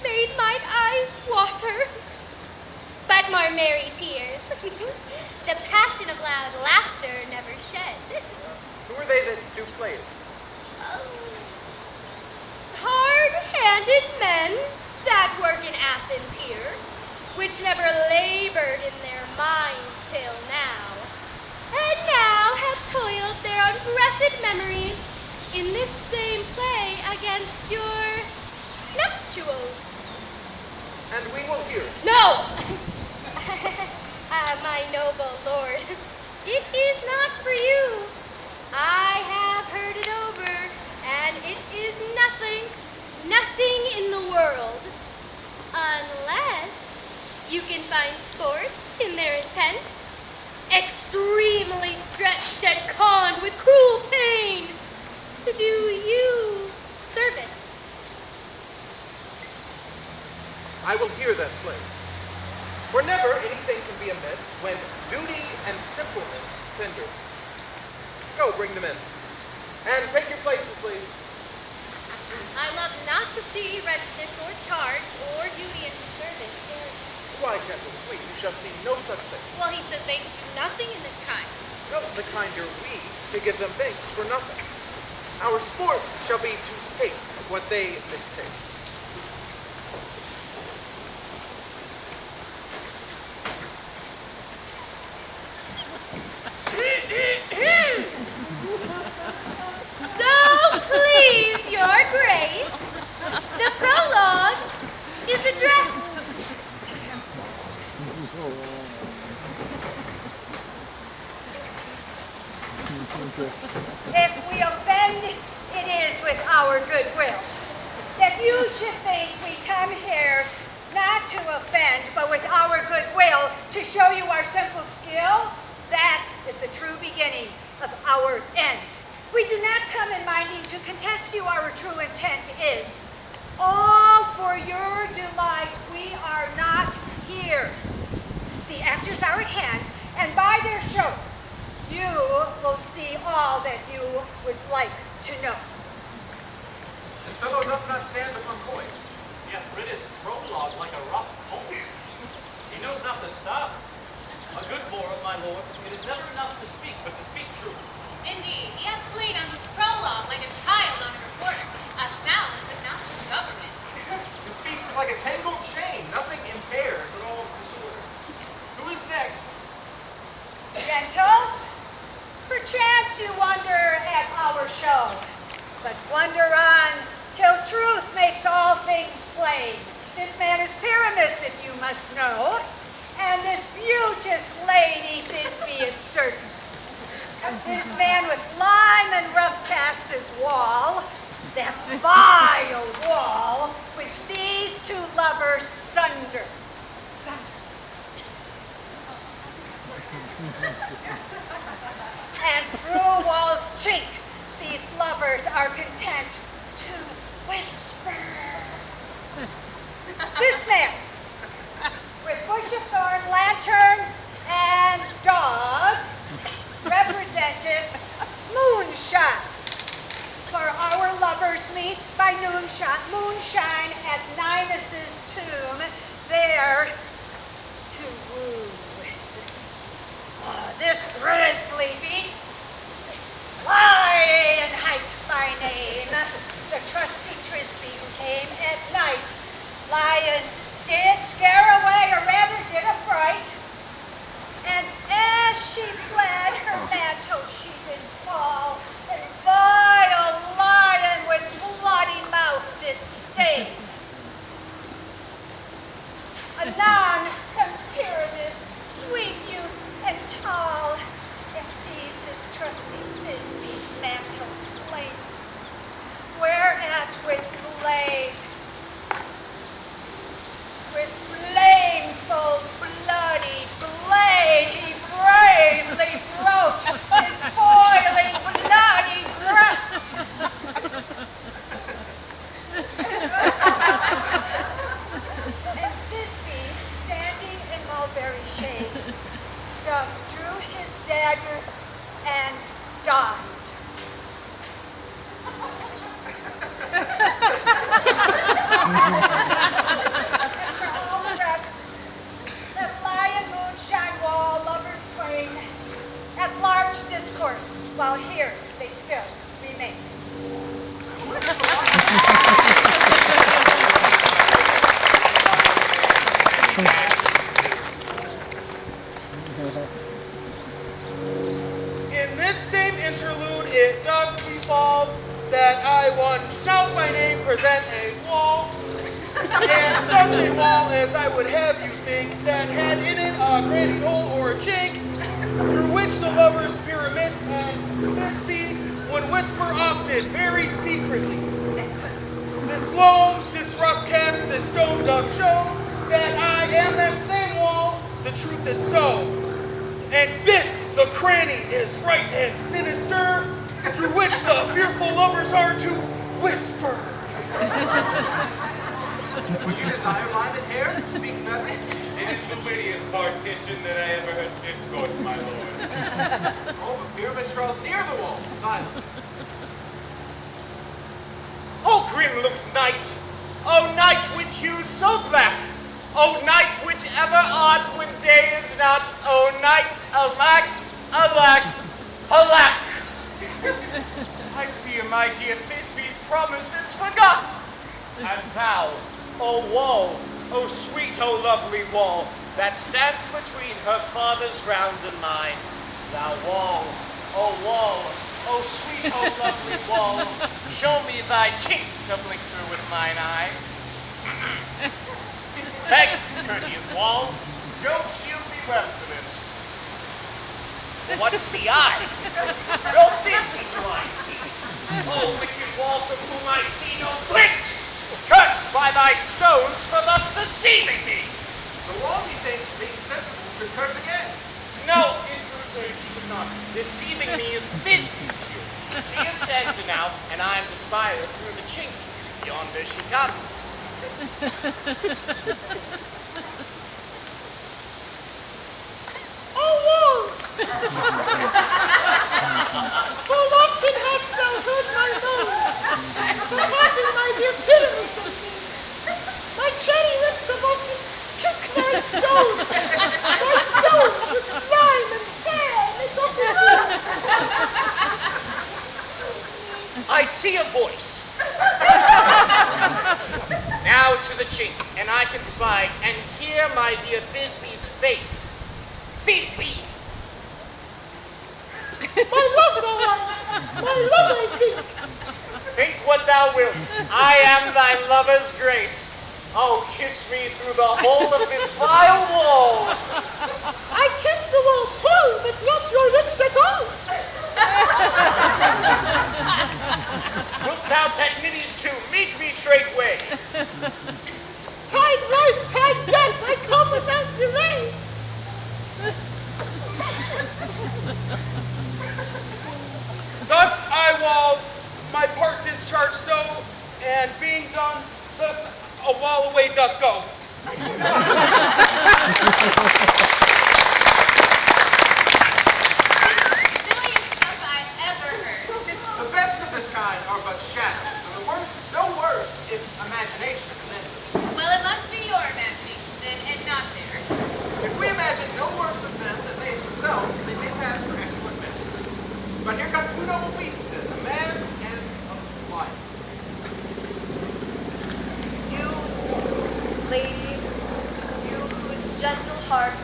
made mine eyes water. But more merry tears, the passion of loud laughter never shed. Who are they that do play it? Hard-handed men that work in Athens here, which never labored in their minds till now, and now have toiled their unbreathed memories in this same play against your nuptials. And we will hear. No! My noble lord, it is not for you. I have heard it over, and it is nothing in the world, unless you can find sport in their intent, extremely stretched and conned with cruel pain, to do you service. I will hear that play. For never anything can be amiss when duty and simpleness tender. Go, bring them in. And take your places, lady. I love not to see wretchedness or charge or duty into service. Why, gentle sweet, you shall see no such thing. Well, he says they do nothing in this kind. No, the kind are we to give them thanks for nothing. Our sport shall be to take what they mistake. So please your grace, the prologue is addressed. If we offend, it is with our goodwill. That you should think we come here not to offend, but with our goodwill to show you our simple skill, that is the true beginning of our end. We do not come in minding to contest you. Our true intent is all for your delight. We are not here. The actors are at hand, and by their show, you will see all that you would like to know. This fellow doth not stand upon points. He hath rid his prologue like a rough colt. He knows not to stop. A good moral, my lord, it is never enough to speak, but to speak true. Indeed, he hath played on his prologue like a child on a report, a sound but not to government. His speech was like a tangled chain, nothing impaired, but all disorder. Who is next? Gentles, perchance you wonder at our show, but wonder on till truth makes all things plain. This man is Pyramus, if you must know, and this beauteous lady Thisbe is certain. This man with lime and rough cast his wall, that vile wall which these two lovers sunder. And through wall's chink, these lovers are content to whisper. This man, with bush of thorn, lantern, and dog, represented moonshine. For our moonshine at Ninus's tomb, there to woo. This grisly beast, Lionheart by name, the trusty Trisby who came at night. Lion did scare away, or rather did affright, and as she fled, her mantle she did fall, and vile lion with bloody mouth did stain. Anon comes Pyramus, sweet youth and tall, and sees his trusty Thisbe's mantle slain, whereat with blameful bloody blade he bravely broached his boiling bloody breast. And Thisbe, standing in mulberry shade, drew his dagger and died. As for all the rest, that lion moonshine wall lovers twain, at large discourse, while here they still remain. In this same interlude, it doth befall that I, one stout by name, present a wall, and such a wall as I would have you think, that had in it a granite hole or a chink, through which the lovers Pyramus and Thisbe would whisper often, very secretly. This loam, this rough cast, this stone doth show that I am that same wall, the truth is so. And this, the cranny, is right and sinister, through which the fearful lovers are to whisper. Would you desire live hair to speak better? It is the wittiest partition that I ever heard discourse, my lord. Oh, but Pyramus draws near the wall. Silence. O grim-looked night! O night with hues so black! O night which ever art when day is not! O night, alack, alack, alack! I fear my dear Thisbe's promises forgot! And thou, O wall, O sweet, O lovely wall, that stands between her father's ground and mine, thou wall, O sweet, O lovely wall, show me thy chink to blink through with mine eye. Thanks, courteous wall. Don't shield me well for this. But what see I? No Thisbe do I see. O wicked wall from whom I see no bliss, cursed by thy stones for thus deceiving me. The wall, methinks, being sensible, should curse again. No, he should not. Deceiving me is Thisbe's cue. She is stanza now, and I am to spy her through the chink. Yonder she comes. Oh, wall! Full often hast thou heard my moans, forgotten my dear Pyramus of me. My cherry lips have often kissed my stones, my stones with lime and hair it's often I see a voice. Now to the chink, and I can spy and hear my dear Thisbe's face. Thisbe! My love thou art, my love I think. Think what thou wilt, I am thy lover's grace. Oh, kiss me through the hole of this vile wall. I kiss the wall's hole, but not your lips at all. Wilt thou take middies to meet me straightway? Tide life, tide death, I come without delay. Thus I wall my part discharged so, and being done, thus a wall away doth go. Silliest stuff I ever heard. The best of this kind are but shadows, and the worse, no worse, if imagination can lend it. Well, it must be your imagination then, and not theirs. If we imagine no worse of them than they themselves, they may pass for excellent men. But here come two noble beasts, a man and a lion. You, ladies, you whose gentle hearts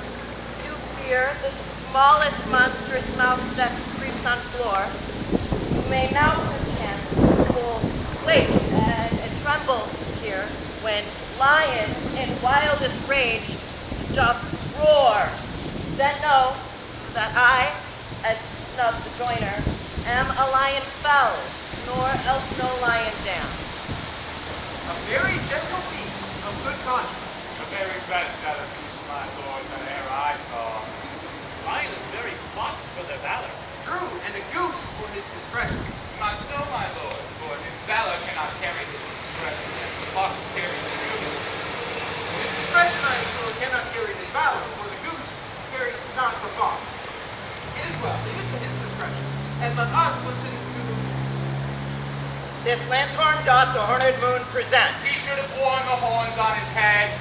do fear the smallest monstrous mouse that creeps on floor, you may now perchance quake and tremble here when lion in wildest rage doth roar. Then know that I, as Snub the joiner, am a lion fell, nor else no lion down. A very gentle beast of good conscience. The very best out of these, my lord, that e'er I saw. This lion is very fox for their valor. True, and a goose for his discretion. Not so, my lord, for his valor cannot carry his discretion, as the fox carries the goose. His discretion, I am sure, cannot carry his valor, for the goose carries not the fox. It is well, leave it to his discretion, and let us listen to... This lanthorn doth the horned moon present. He should have worn the horns on his head.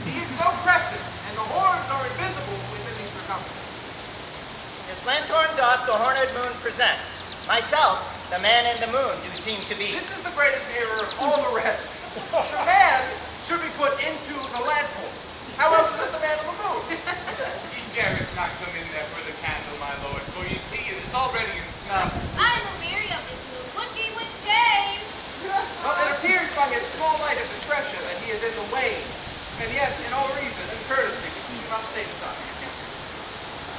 He is no crescent, and the horns are invisible within the circumference. This lanthorn doth the horned moon present. Myself, the man in the moon, do seem to be. This is the greatest error of all the rest. The man should be put into the lanthorn. How else is it the man on the moon? He dares not come in there for the candle, my lord, for you see it is already in snub. I'm weary of this moon. Would ye would change? Well, it appears by his small light of discretion that he is in the way, and yet, in all reason and courtesy, he must stay beside.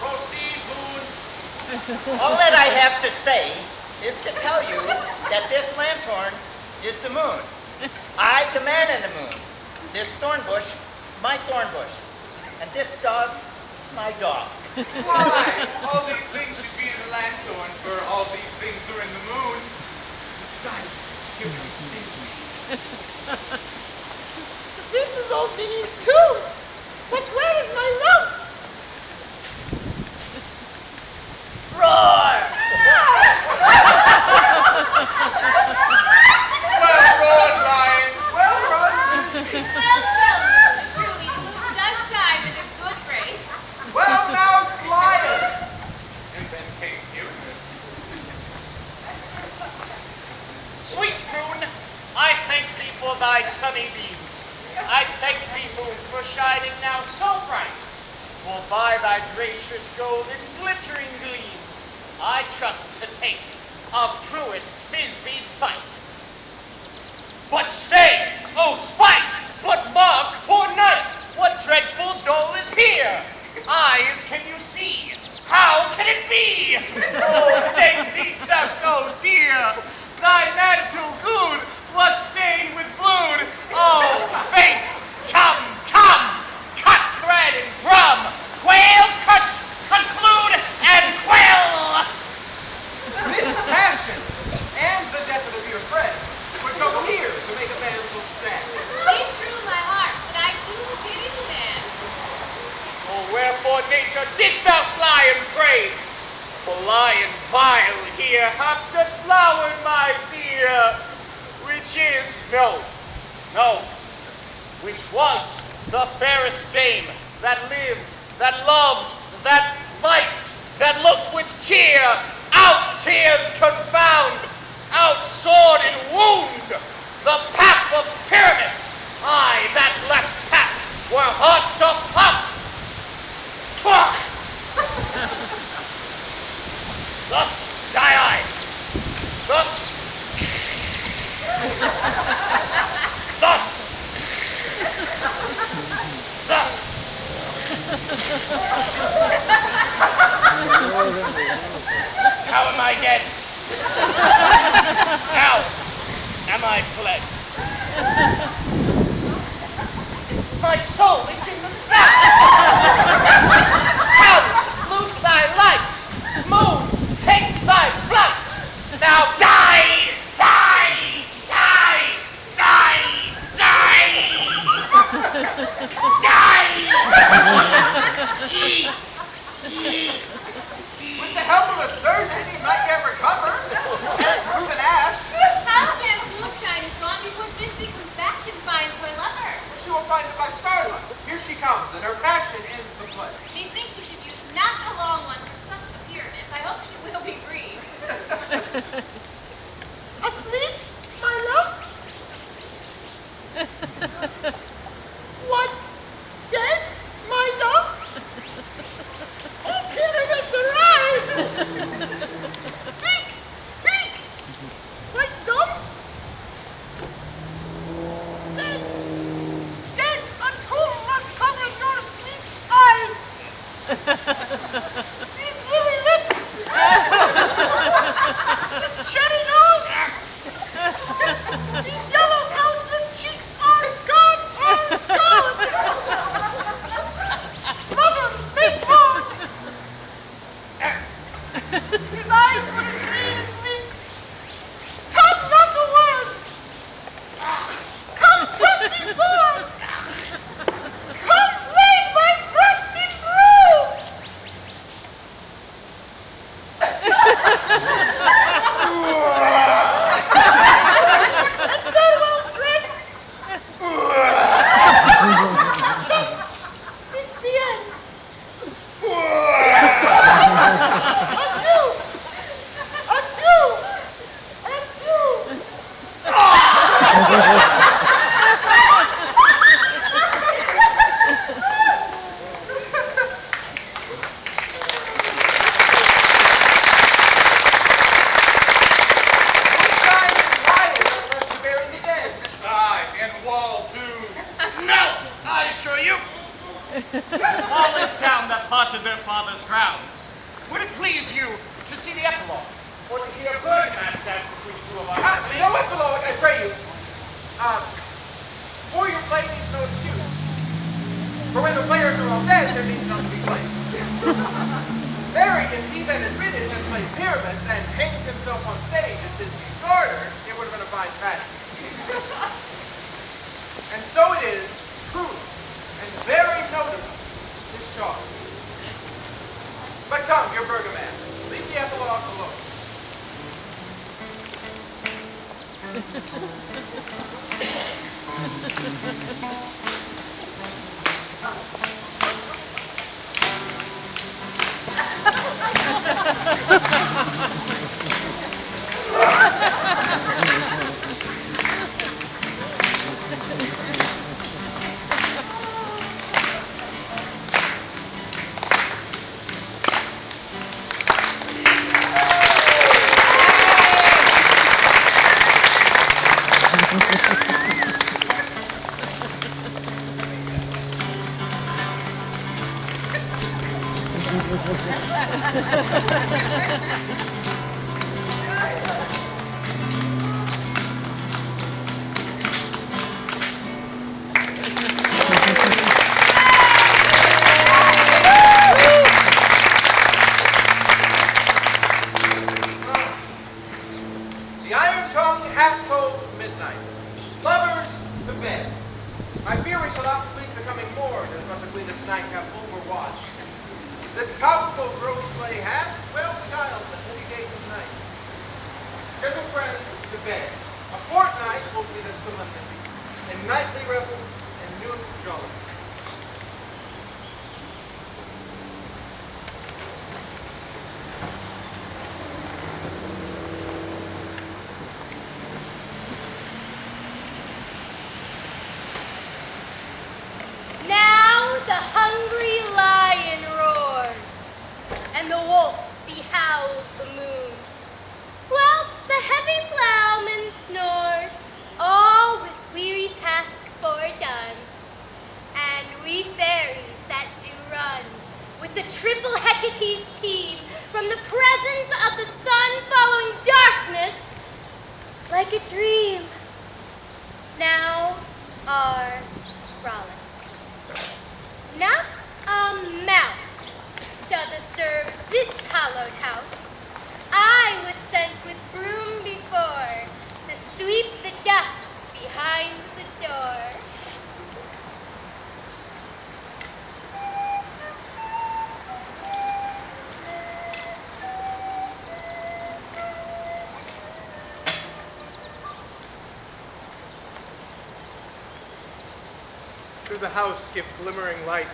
Proceed, moon. All that I have to say is to tell you that this lanthorn is the moon. I, the man in the moon. This thorn bush, my thorn bush. And this dog, my dog. Why? All these things should be in the lanthorn, for all these things are in the moon. Besides, here comes Disney. This is old Minnie's too. But where is my love? Roar! Well roared, lion. Well run, Disney. Well, truly, the moon does shine with a good grace. Well moused lion. And then came Uranus. Sweet moon, I thank thee for thy sunny beams. I thank thee, moon, for shining now so bright. For by thy gracious gold and glittering gleams, I trust to take of truest Bisbee's sight. But stay, oh spite! But mark, poor knight, what dreadful dole is here? Eyes, can you see? How can it be? Oh, dainty duck, oh dear! Thy mantle good, what stained with blood? Oh, fates, come, come! Cut thread and drum, quail, crush, conclude, and quell! This passion and the death of a dear friend would go here to make a man look sad. Be true, my heart, but I do pity the man. Oh, wherefore, nature, didst thou sly and pray? For lion vile here hath deflowered my dear, which is, no, which was the fairest dame that lived, that loved, that liked, that looked with cheer, out tears confound, out sword and wound, the pap of Pyramus, I, that left pap, were hot to pump. Fuck! Thus die I, thus, how am I dead? How am I fled? My soul is in the sky. Come, loose thy light. Moon, take thy flight. Now die, die, die, die, die. Die. Eat, eat. With the help of a surgeon, he might yet recover and prove an ass. How chance moon parted their father's grounds. Would it please you to see the epilogue, or to hear a birdman stand between two of our company? No epilogue, I pray you. For your play needs no excuse. For when the players are all dead, there needs none to be played. Mary, if he that had written had played Pyramus and hanged himself on stage as his garter, it would have been a fine tragedy. And so it is, truly, and very notable, this charge. But come, your burgomaster, leave the epilogue alone. The iron tongue hath told midnight. Lovers, to bed. I fear we shall not sleep the coming morn, as much as we this night have overwatched. This palpable gross play hath well beguiled the heavy days of night. Gentle friends, to bed. A fortnight will be the solemnity, and nightly revels and noon jollity. Now the hungry lion roars, and the wolf behowls the moon, whilst the heavy ploughman snores, all with weary task foredone. And we fairies that do run, with the triple Hecate's team, from the presence of the sun following darkness, like a dream, now are frolic. Not a mouse shall disturb this hallowed house. I was sent with broom before to sweep the dust behind the door. Through the house give glimmering light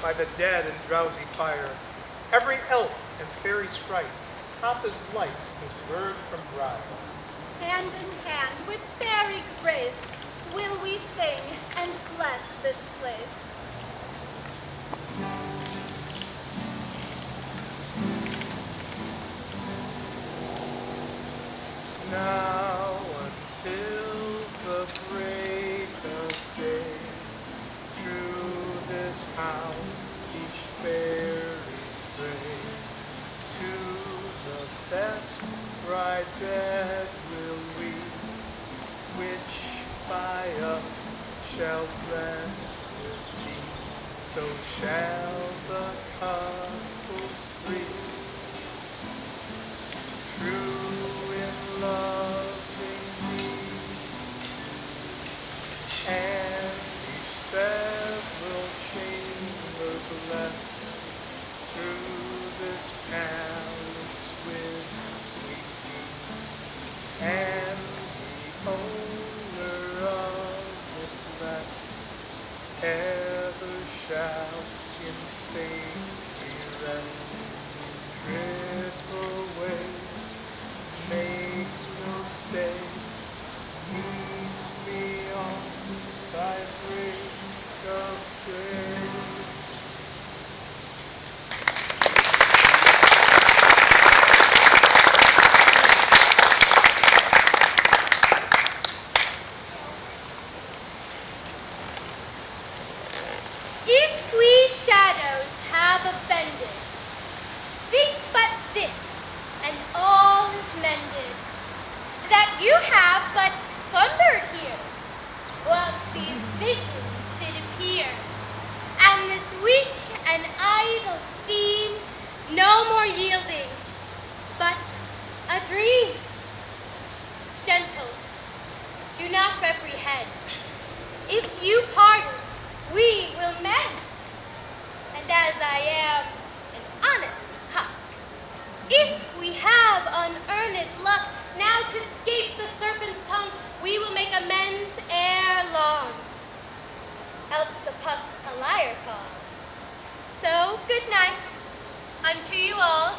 by the dead and drowsy fire. Every elf and fairy sprite, top as light as bird from briar. Hand in hand with fairy grace will we sing and bless this place. Now until the break of day, through this house each fairy stray, to the best bride bed will we, which by us shall blessed be. So shall the couples three, true in loving me, and each several chamber bless, through this palace with sweet peace, and the owner of it blessed ever shall in You have but slumbered here, whilst these visions did appear, and this weak and idle theme no more yielding, but a dream. Gentles, do not reprehend. If you pardon, we will mend. And as I am an honest puck, if we have unearned luck now to escape the serpent's tongue, we will make amends ere long. Else the puck a liar call. So, good night unto you all.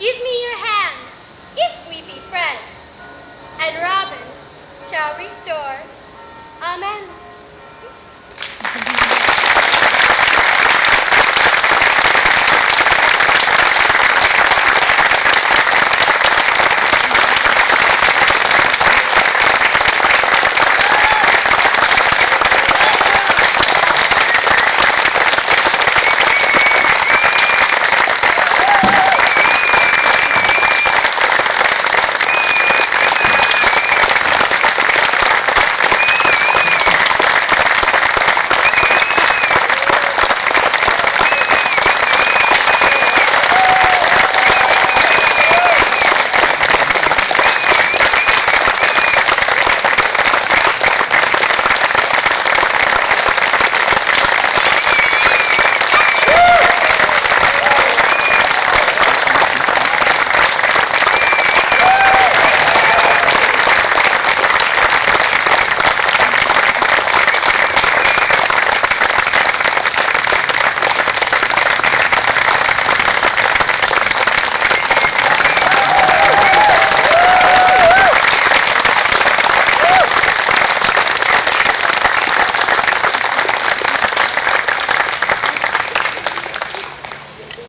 Give me your hand, if we be friends, and Robin shall restore amends.